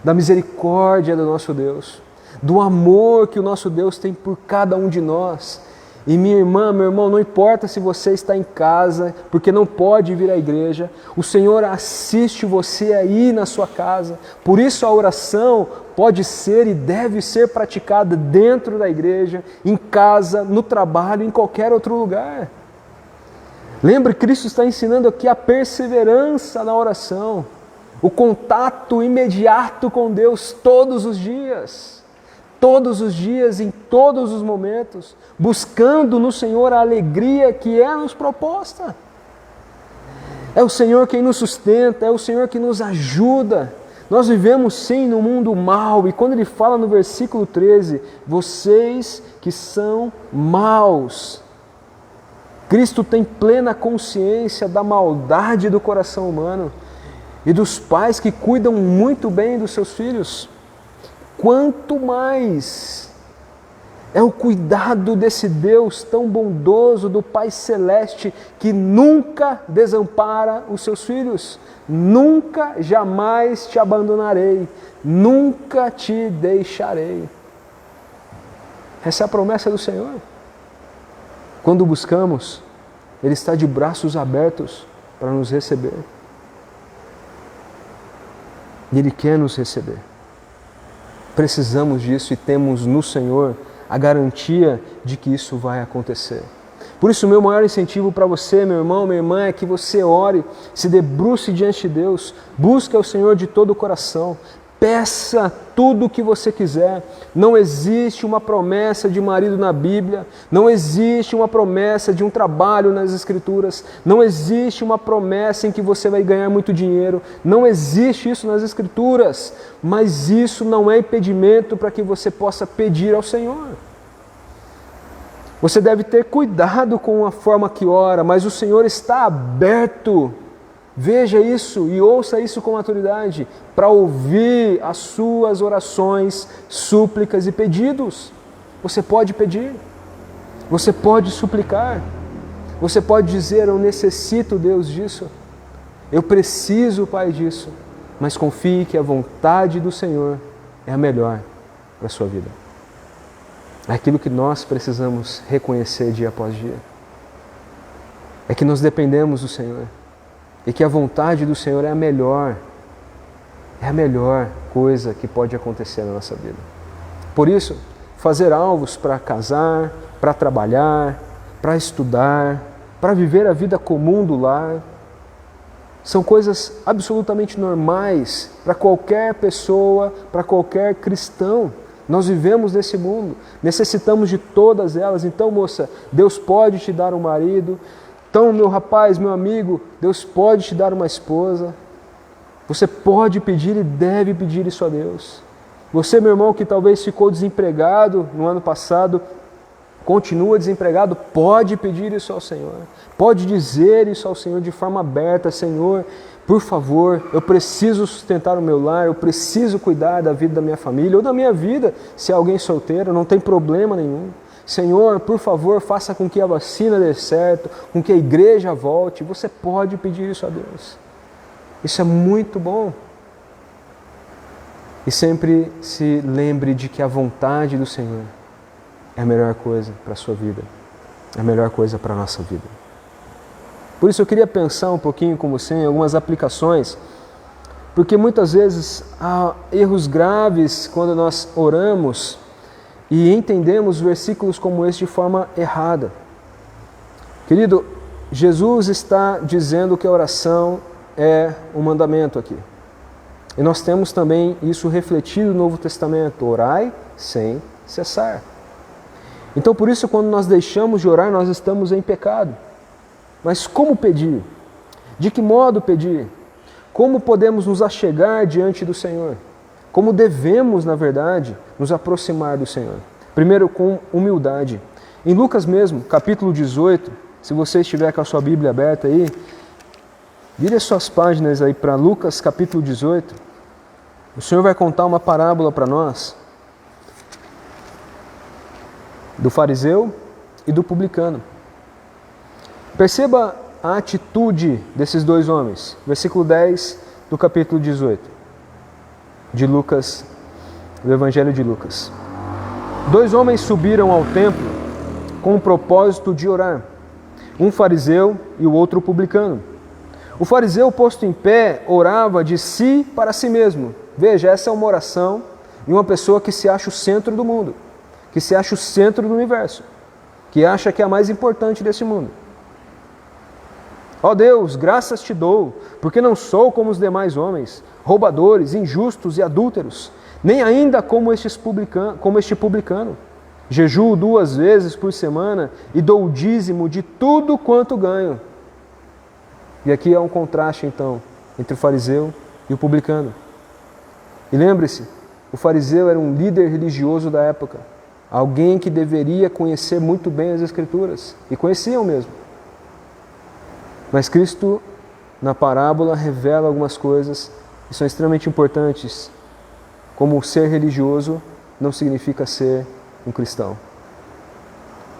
da misericórdia do nosso Deus, do amor que o nosso Deus tem por cada um de nós. E minha irmã, meu irmão, não importa se você está em casa, porque não pode vir à igreja, o Senhor assiste você aí na sua casa. Por isso a oração pode ser e deve ser praticada dentro da igreja, em casa, no trabalho, em qualquer outro lugar. Lembre, Cristo está ensinando aqui a perseverança na oração, o contato imediato com Deus todos os dias, em todos os momentos, buscando no Senhor a alegria que é nos proposta. É o Senhor quem nos sustenta, é o Senhor que nos ajuda. Nós vivemos sim no mundo mau, e quando ele fala no versículo 13, vocês que são maus, Cristo tem plena consciência da maldade do coração humano e dos pais que cuidam muito bem dos seus filhos. Quanto mais é o cuidado desse Deus tão bondoso, do Pai Celeste, que nunca desampara os seus filhos. Nunca, jamais te abandonarei, nunca te deixarei. Essa é a promessa do Senhor. Quando buscamos, Ele está de braços abertos para nos receber. E Ele quer nos receber. Precisamos disso e temos no Senhor a garantia de que isso vai acontecer. Por isso, o meu maior incentivo para você, meu irmão, minha irmã, é que você ore, se debruce diante de Deus, busque ao Senhor de todo o coração, peça tudo o que você quiser. Não existe uma promessa de marido na Bíblia, não existe uma promessa de um trabalho nas Escrituras, não existe uma promessa em que você vai ganhar muito dinheiro, não existe isso nas Escrituras, mas isso não é impedimento para que você possa pedir ao Senhor. Você deve ter cuidado com a forma que ora, mas o Senhor está aberto. Veja isso e ouça isso com maturidade, para ouvir as suas orações, súplicas e pedidos. Você pode pedir, você pode suplicar, você pode dizer: eu necessito, Deus, disso, eu preciso, Pai, disso, mas confie que a vontade do Senhor é a melhor para a sua vida. É aquilo que nós precisamos reconhecer dia após dia. É que nós dependemos do Senhor. E que a vontade do Senhor é a melhor coisa que pode acontecer na nossa vida. Por isso, fazer alvos para casar, para trabalhar, para estudar, para viver a vida comum do lar, são coisas absolutamente normais para qualquer pessoa, para qualquer cristão. Nós vivemos nesse mundo, necessitamos de todas elas. Então, moça, Deus pode te dar um marido. Então, meu rapaz, meu amigo, Deus pode te dar uma esposa. Você pode pedir e deve pedir isso a Deus. Você, meu irmão, que talvez ficou desempregado no ano passado, continua desempregado, pode pedir isso ao Senhor. Pode dizer isso ao Senhor de forma aberta: Senhor, por favor, eu preciso sustentar o meu lar, eu preciso cuidar da vida da minha família, ou da minha vida, se é alguém solteiro, não tem problema nenhum. Senhor, por favor, faça com que a vacina dê certo, com que a igreja volte. Você pode pedir isso a Deus. Isso é muito bom. E sempre se lembre de que a vontade do Senhor é a melhor coisa para a sua vida, é a melhor coisa para a nossa vida. Por isso eu queria pensar um pouquinho com você em algumas aplicações, porque muitas vezes há erros graves quando nós oramos e entendemos versículos como esse de forma errada. Querido, Jesus está dizendo que a oração é um mandamento aqui. E nós temos também isso refletido no Novo Testamento: orai sem cessar. Então, por isso, quando nós deixamos de orar, nós estamos em pecado. Mas como pedir? De que modo pedir? Como podemos nos achegar diante do Senhor? Como devemos, na verdade, nos aproximar do Senhor? Primeiro, com humildade. Em Lucas mesmo, capítulo 18, se você estiver com a sua Bíblia aberta aí, vire as suas páginas aí para Lucas capítulo 18. O Senhor vai contar uma parábola para nós do fariseu e do publicano. Perceba a atitude desses dois homens. Versículo 10 do capítulo 18 de Lucas, do Evangelho de Lucas. Dois homens subiram ao templo com o propósito de orar, um fariseu e o outro publicano. O fariseu, posto em pé, orava de si para si mesmo. Veja, essa é uma oração de uma pessoa que se acha o centro do mundo, que se acha o centro do universo, que acha que é a mais importante desse mundo. Ó Deus, graças te dou, porque não sou como os demais homens, roubadores, injustos e adúlteros, nem ainda como este publicano. Jejuo 2 vezes por semana e dou o dízimo de tudo quanto ganho. E aqui há um contraste, então, entre o fariseu e o publicano. E lembre-se, o fariseu era um líder religioso da época, alguém que deveria conhecer muito bem as Escrituras, e conheciam mesmo. Mas Cristo, na parábola, revela algumas coisas que são extremamente importantes, como ser religioso não significa ser um cristão.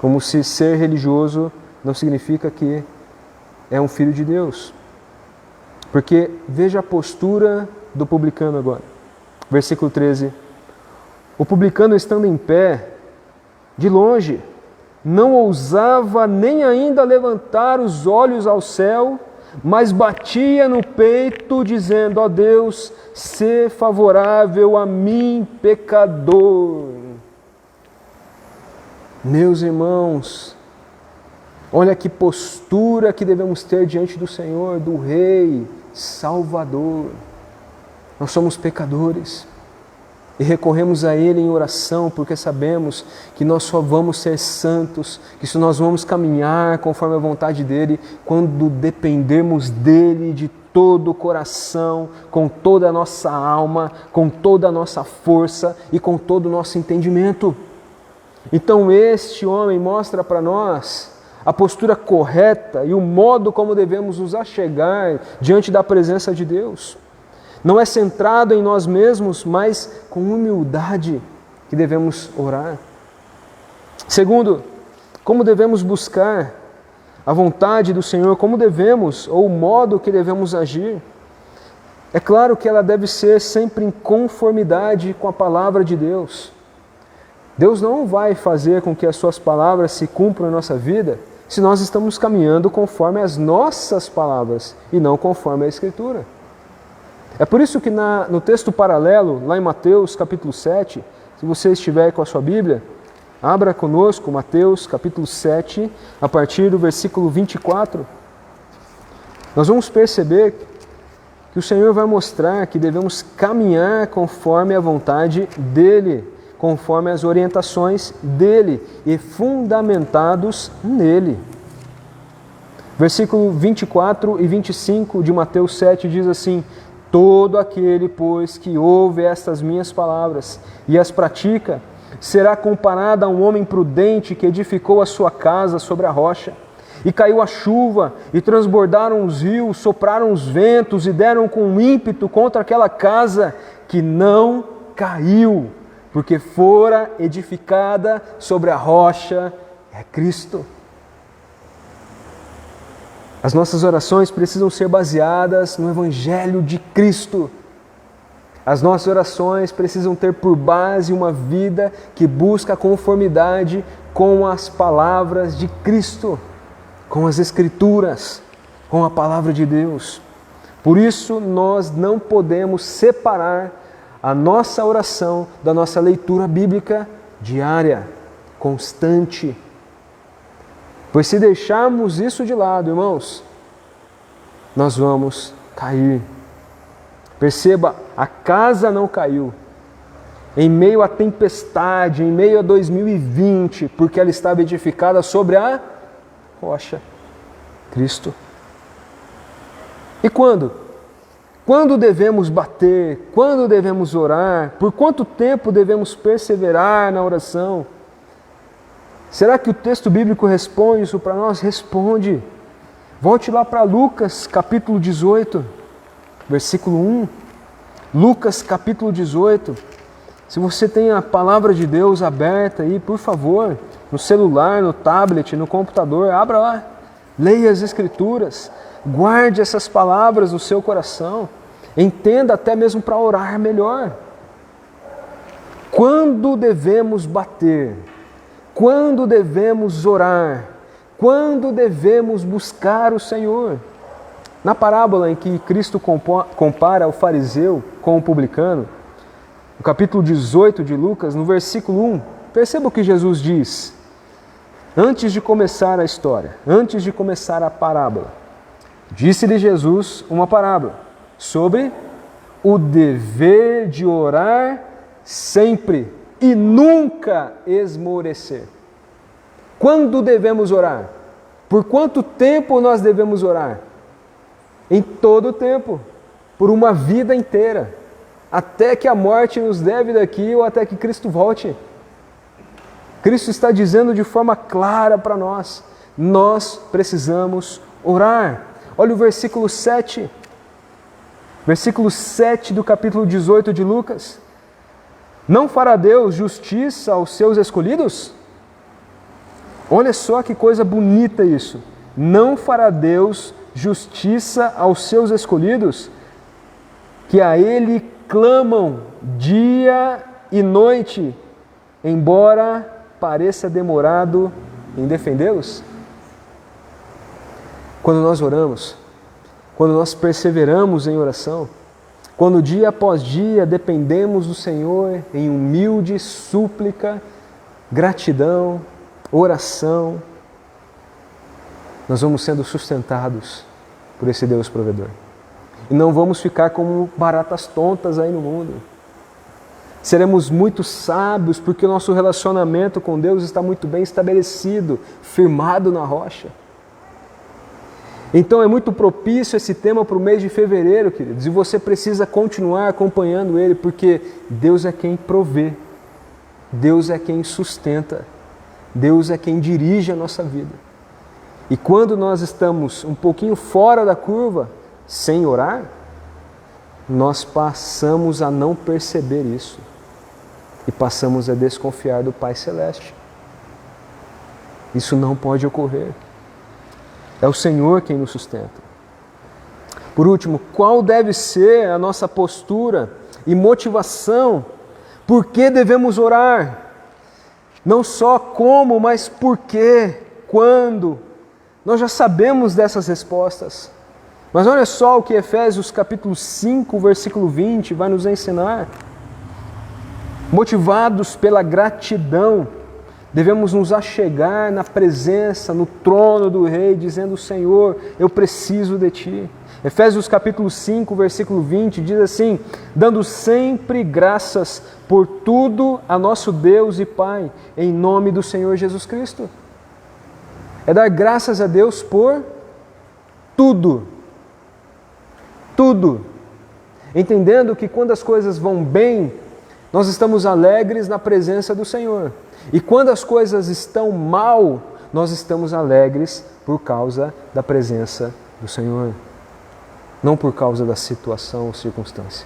Como se ser religioso não significa que é um filho de Deus. Porque veja a postura do publicano agora. Versículo 13. O publicano, estando em pé, de longe, não ousava nem ainda levantar os olhos ao céu, mas batia no peito, dizendo: ó Deus, sê favorável a mim, pecador. Meus irmãos, olha que postura que devemos ter diante do Senhor, do Rei Salvador. Nós somos pecadores e recorremos a Ele em oração, porque sabemos que nós só vamos ser santos, que nós vamos caminhar conforme a vontade dEle, quando dependermos dEle de todo o coração, com toda a nossa alma, com toda a nossa força e com todo o nosso entendimento. Então este homem mostra para nós a postura correta e o modo como devemos nos achegar diante da presença de Deus. Não é centrado em nós mesmos, mas com humildade que devemos orar. Segundo, como devemos buscar a vontade do Senhor, como devemos, ou o modo que devemos agir. É claro que ela deve ser sempre em conformidade com a palavra de Deus. Deus não vai fazer com que as suas palavras se cumpram em nossa vida se nós estamos caminhando conforme as nossas palavras e não conforme a Escritura. É por isso que no texto paralelo, lá em Mateus capítulo 7, se você estiver com a sua Bíblia, abra conosco Mateus capítulo 7, a partir do versículo 24. Nós vamos perceber que o Senhor vai mostrar que devemos caminhar conforme a vontade dEle, conforme as orientações dEle e fundamentados nele. Versículo 24 e 25 de Mateus 7 diz assim: todo aquele, pois, que ouve estas minhas palavras e as pratica, será comparado a um homem prudente que edificou a sua casa sobre a rocha. E caiu a chuva, e transbordaram os rios, sopraram os ventos, e deram com ímpeto contra aquela casa, que não caiu, porque fora edificada sobre a rocha, é Cristo. As nossas orações precisam ser baseadas no Evangelho de Cristo. As nossas orações precisam ter por base uma vida que busca conformidade com as palavras de Cristo, com as Escrituras, com a palavra de Deus. Por isso, nós não podemos separar a nossa oração da nossa leitura bíblica diária, constante. Pois se deixarmos isso de lado, irmãos, nós vamos cair. Perceba, a casa não caiu. Em meio à tempestade, em meio a 2020, porque ela estava edificada sobre a rocha, Cristo. E quando? Quando devemos bater? Quando devemos orar? Por quanto tempo devemos perseverar na oração? Será que o texto bíblico responde isso para nós? Responde. Volte lá para Lucas, capítulo 18, versículo 1. Lucas, capítulo 18. Se você tem a palavra de Deus aberta aí, por favor, no celular, no tablet, no computador, abra lá. Leia as Escrituras. Guarde essas palavras no seu coração. Entenda até mesmo para orar melhor. Quando devemos bater? Quando devemos orar? Quando devemos buscar o Senhor? Na parábola em que Cristo compara o fariseu com o publicano, no capítulo 18 de Lucas, no versículo 1, perceba o que Jesus diz. Antes de começar a história, antes de começar a parábola, disse-lhe Jesus uma parábola sobre o dever de orar sempre e nunca esmorecer. Quando devemos orar? Por quanto tempo nós devemos orar? Em todo o tempo, por uma vida inteira, até que a morte nos leve daqui ou até que Cristo volte. Cristo está dizendo de forma clara para nós, nós precisamos orar. Olha o versículo 7. Versículo 7 do capítulo 18 de Lucas. Não fará Deus justiça aos seus escolhidos? Olha só que coisa bonita isso. Não fará Deus justiça aos seus escolhidos, que a Ele clamam dia e noite, embora pareça demorado em defendê-los? Quando nós oramos, quando nós perseveramos em oração, quando dia após dia dependemos do Senhor em humilde súplica, gratidão, oração, nós vamos sendo sustentados por esse Deus provedor. E não vamos ficar como baratas tontas aí no mundo. Seremos muito sábios porque o nosso relacionamento com Deus está muito bem estabelecido, firmado na rocha. Então é muito propício esse tema para o mês de fevereiro, queridos, e você precisa continuar acompanhando ele, porque Deus é quem provê, Deus é quem sustenta, Deus é quem dirige a nossa vida. E quando nós estamos um pouquinho fora da curva, sem orar, nós passamos a não perceber isso e passamos a desconfiar do Pai Celeste. Isso não pode ocorrer. É o Senhor quem nos sustenta. Por último, qual deve ser a nossa postura e motivação? Por que devemos orar? Não só como, mas por quê? Quando? Nós já sabemos dessas respostas. Mas olha só o que Efésios capítulo 5, versículo 20 vai nos ensinar. Motivados pela gratidão, devemos nos achegar na presença, no trono do Rei, dizendo: Senhor, eu preciso de Ti. Efésios capítulo 5, versículo 20 diz assim: dando sempre graças por tudo a nosso Deus e Pai, em nome do Senhor Jesus Cristo. É dar graças a Deus por tudo. Tudo. Entendendo que quando as coisas vão bem, nós estamos alegres na presença do Senhor. E quando as coisas estão mal, nós estamos alegres por causa da presença do Senhor. Não por causa da situação ou circunstância.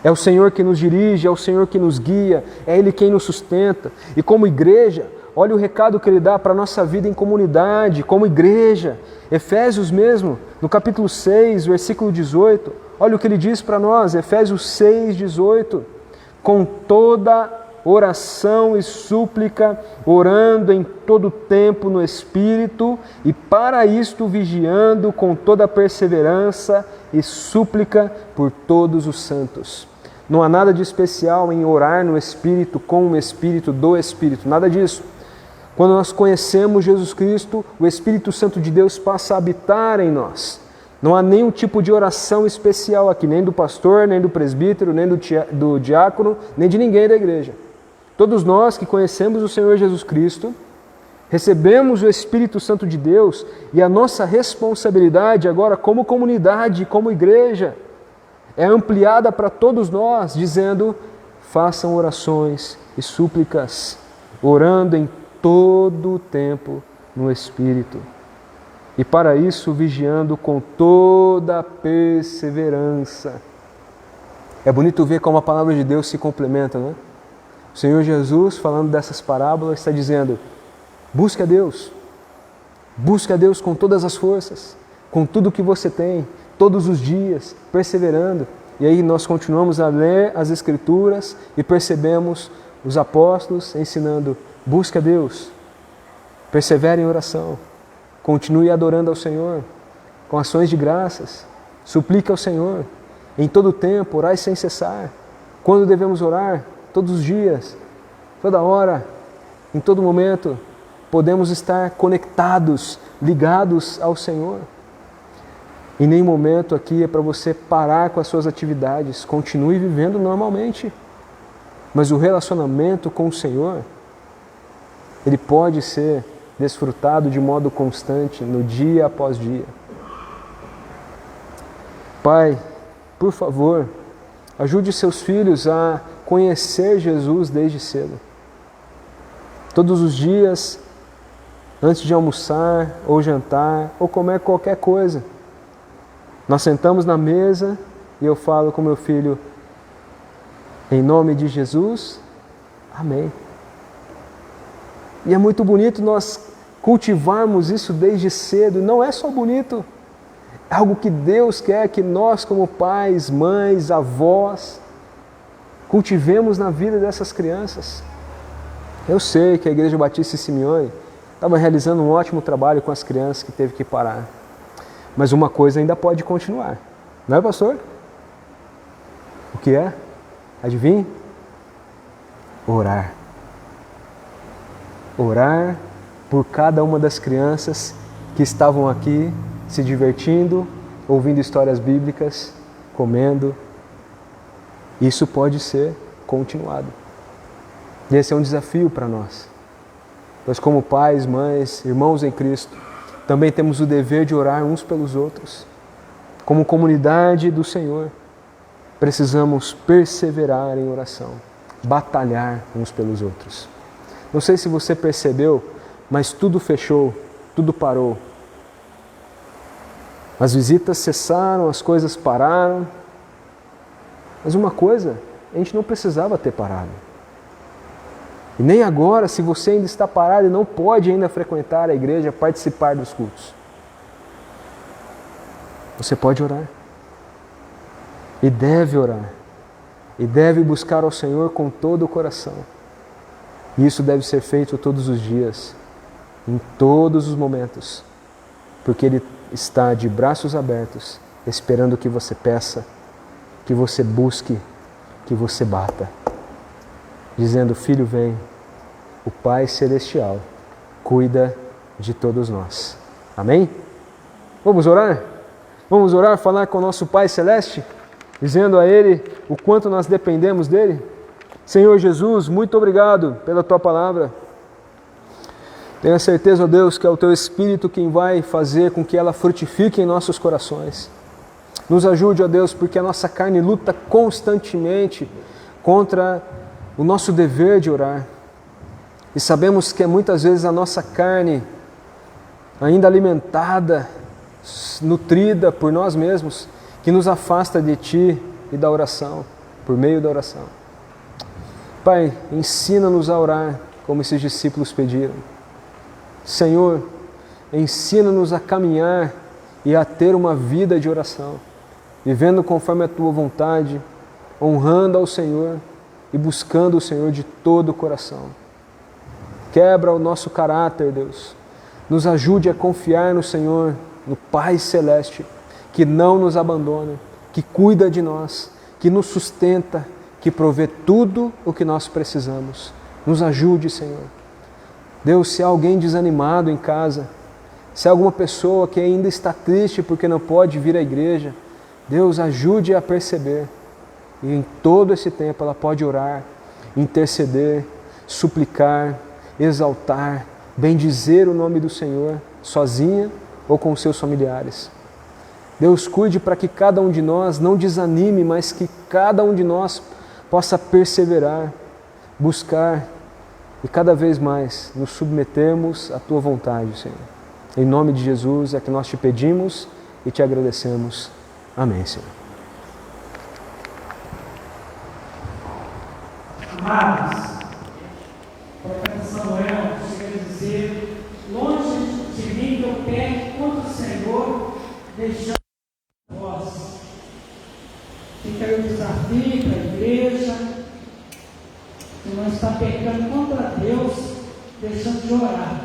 É o Senhor que nos dirige, é o Senhor que nos guia, é Ele quem nos sustenta. E como igreja, olha o recado que Ele dá para a nossa vida em comunidade, como igreja. Efésios mesmo, no capítulo 6, versículo 18, olha o que Ele diz para nós, Efésios 6, 18. Com toda oração e súplica, orando em todo tempo no Espírito, e para isto vigiando com toda perseverança e súplica por todos os santos. Não há nada de especial em orar no Espírito, com o Espírito, do Espírito, nada disso. Quando nós conhecemos Jesus Cristo, o Espírito Santo de Deus passa a habitar em nós. Não há nenhum tipo de oração especial aqui, nem do pastor, nem do presbítero, nem do diácono, nem de ninguém da igreja. Todos nós que conhecemos o Senhor Jesus Cristo, recebemos o Espírito Santo de Deus e a nossa responsabilidade agora como comunidade, como igreja, é ampliada para todos nós, dizendo: façam orações e súplicas, orando em todo o tempo no Espírito. E para isso, vigiando com toda a perseverança. É bonito ver como a palavra de Deus se complementa, não é? O Senhor Jesus, falando dessas parábolas, está dizendo: busque a Deus com todas as forças, com tudo que você tem, todos os dias, perseverando. E aí nós continuamos a ler as Escrituras e percebemos os apóstolos ensinando: busque a Deus, persevere em oração, continue adorando ao Senhor, com ações de graças, suplique ao Senhor, em todo tempo, orai sem cessar. Quando devemos orar? Todos os dias, toda hora, em todo momento, podemos estar conectados, ligados ao Senhor. Em nenhum momento aqui é para você parar com as suas atividades, continue vivendo normalmente. Mas o relacionamento com o Senhor, ele pode ser desfrutado de modo constante, no dia após dia. Pai, por favor, ajude seus filhos a conhecer Jesus desde cedo. Todos os dias, antes de almoçar, ou jantar, ou comer qualquer coisa, nós sentamos na mesa e eu falo com meu filho: em nome de Jesus, amém. E é muito bonito nós cultivarmos isso desde cedo. Não é só bonito, é algo que Deus quer que nós, como pais, mães, avós, cultivemos na vida dessas crianças. Eu sei que a Igreja Batista Simeone estava realizando um ótimo trabalho com as crianças que teve que parar. Mas uma coisa ainda pode continuar. Não é, pastor? O que é? Adivinhe? Orar. Orar por cada uma das crianças que estavam aqui se divertindo, ouvindo histórias bíblicas, comendo. Isso pode ser continuado. E esse é um desafio para nós. Nós, como pais, mães, irmãos em Cristo, também temos o dever de orar uns pelos outros. Como comunidade do Senhor, precisamos perseverar em oração, batalhar uns pelos outros. Não sei se você percebeu, mas tudo fechou, tudo parou. As visitas cessaram, as coisas pararam. Mas uma coisa, a gente não precisava ter parado. E nem agora, se você ainda está parado e não pode ainda frequentar a igreja, participar dos cultos. Você pode orar. E deve orar. E deve buscar ao Senhor com todo o coração. E isso deve ser feito todos os dias, em todos os momentos. Porque Ele está de braços abertos, esperando que você peça, que você busque, que você bata. Dizendo: filho, vem, o Pai Celestial cuida de todos nós. Amém? Vamos orar? Vamos orar, falar com o nosso Pai Celeste, dizendo a Ele o quanto nós dependemos dEle? Senhor Jesus, muito obrigado pela Tua palavra. Tenha certeza, ó Deus, que é o Teu Espírito quem vai fazer com que ela frutifique em nossos corações. Nos ajude, ó Deus, porque a nossa carne luta constantemente contra o nosso dever de orar. E sabemos que muitas vezes a nossa carne, ainda alimentada, nutrida por nós mesmos, que nos afasta de Ti e da oração, por meio da oração. Pai, ensina-nos a orar como esses discípulos pediram. Senhor, ensina-nos a caminhar e a ter uma vida de oração, vivendo conforme a Tua vontade, honrando ao Senhor e buscando o Senhor de todo o coração. Quebra o nosso caráter, Deus. Nos ajude a confiar no Senhor, no Pai Celeste, que não nos abandona, que cuida de nós, que nos sustenta, que provê tudo o que nós precisamos. Nos ajude, Senhor. Deus, se há alguém desanimado em casa, se há alguma pessoa que ainda está triste porque não pode vir à igreja, Deus, ajude a perceber. E em todo esse tempo ela pode orar, interceder, suplicar, exaltar, bendizer o nome do Senhor, sozinha ou com os seus familiares. Deus, cuide para que cada um de nós não desanime, mas que cada um de nós possa perseverar, buscar e cada vez mais nos submetermos à Tua vontade, Senhor. Em nome de Jesus é que nós te pedimos e te agradecemos. Amém, Senhor. Amados, o profeta Samuel chega a dizer: longe de mim que eu peque contra o Senhor, deixando vós. Fica aí o desafio para a igreja, que não está pecando contra Deus, deixando de orar.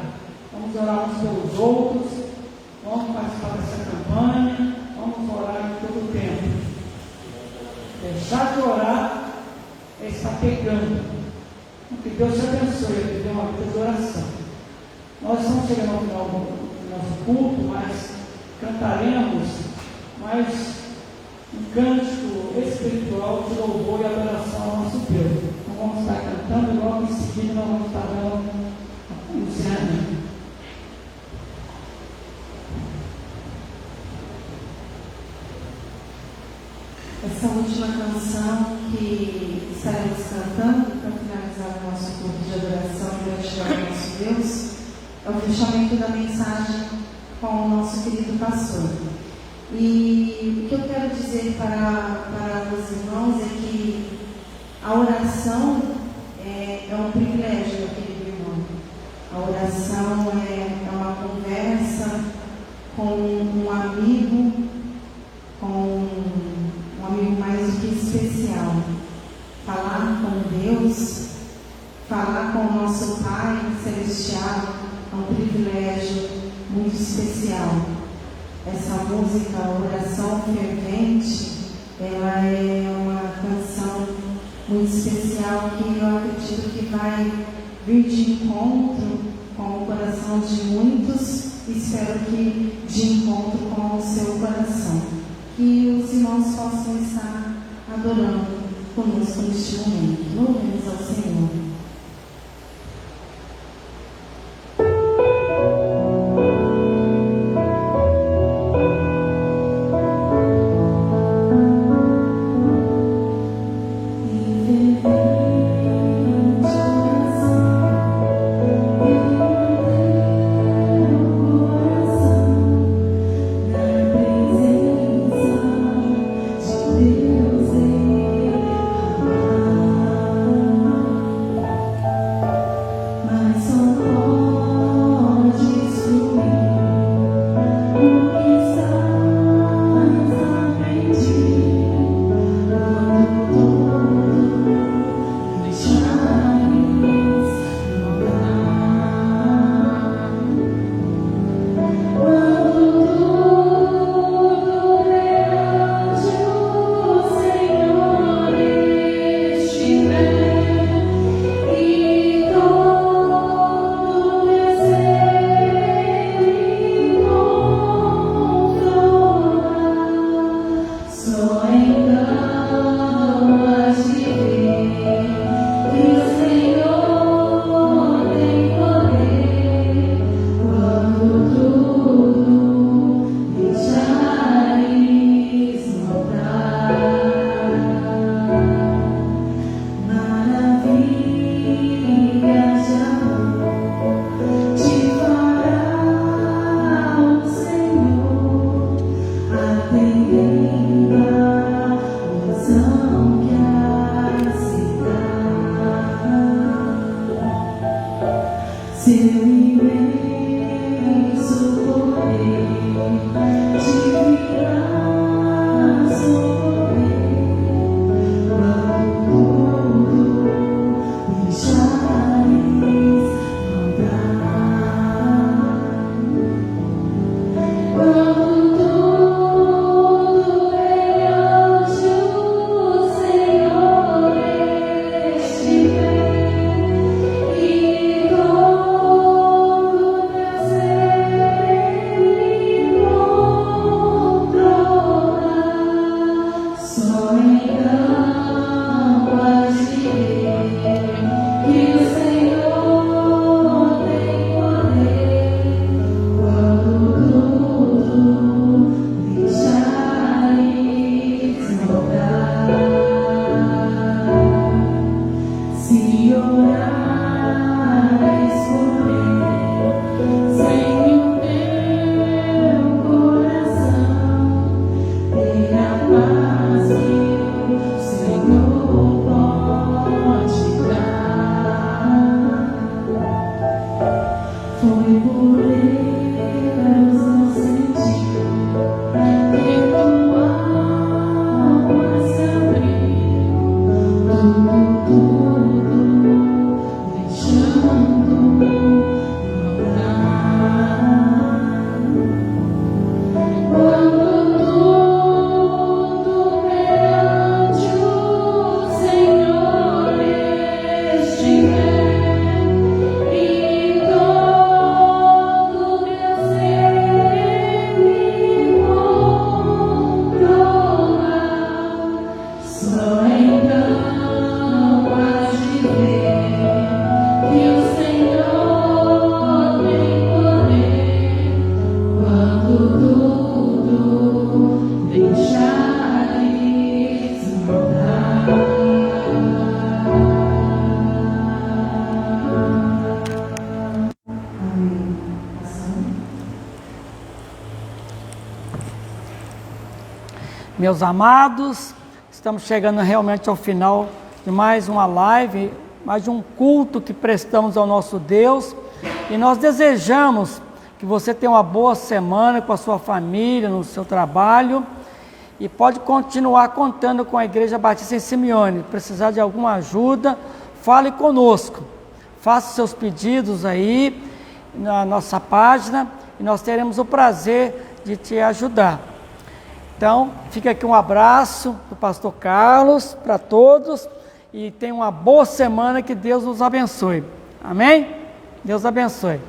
Vamos orar uns pelos outros, vamos participar dessa campanha, vamos orar todo o tempo. Deixar de orar é estar pecando. Que Deus te abençoe, que dê uma vida de oração. Nós estamos chegando ao final do nosso culto, mas cantaremos mais um cântico espiritual de louvor e adoração ao nosso Deus. Então vamos estar cantando e logo em seguida nós vamos estar dando um ensinamento. Essa última canção que estaremos cantando para finalizar o nosso culto de adoração e gratidão ao nosso Deus é o fechamento da mensagem com o nosso querido pastor. E o que eu quero dizer para os irmãos é que a oração é um privilégio, meu querido irmão. A oração é uma conversa com um amigo, com um amigo mais do que especial. Falar com Deus, falar com o nosso Pai Celestial é um privilégio muito especial. Essa música, Oração Fervente, ela é uma canção muito especial que eu acredito que vai vir de encontro com o coração de muitos, e espero que de encontro com o seu coração. Que os irmãos possam estar adorando conosco neste momento. Louvemos ao Senhor. Oh Meus amados, estamos chegando realmente ao final de mais uma live, mais de um culto que prestamos ao nosso Deus, e nós desejamos que você tenha uma boa semana com a sua família, no seu trabalho, e pode continuar contando com a Igreja Batista em Simeone. Precisar de alguma ajuda, fale conosco, faça seus pedidos aí na nossa página, e nós teremos o prazer de te ajudar. Então, fica aqui um abraço do pastor Carlos para todos e tenha uma boa semana, que Deus nos abençoe. Amém? Deus abençoe.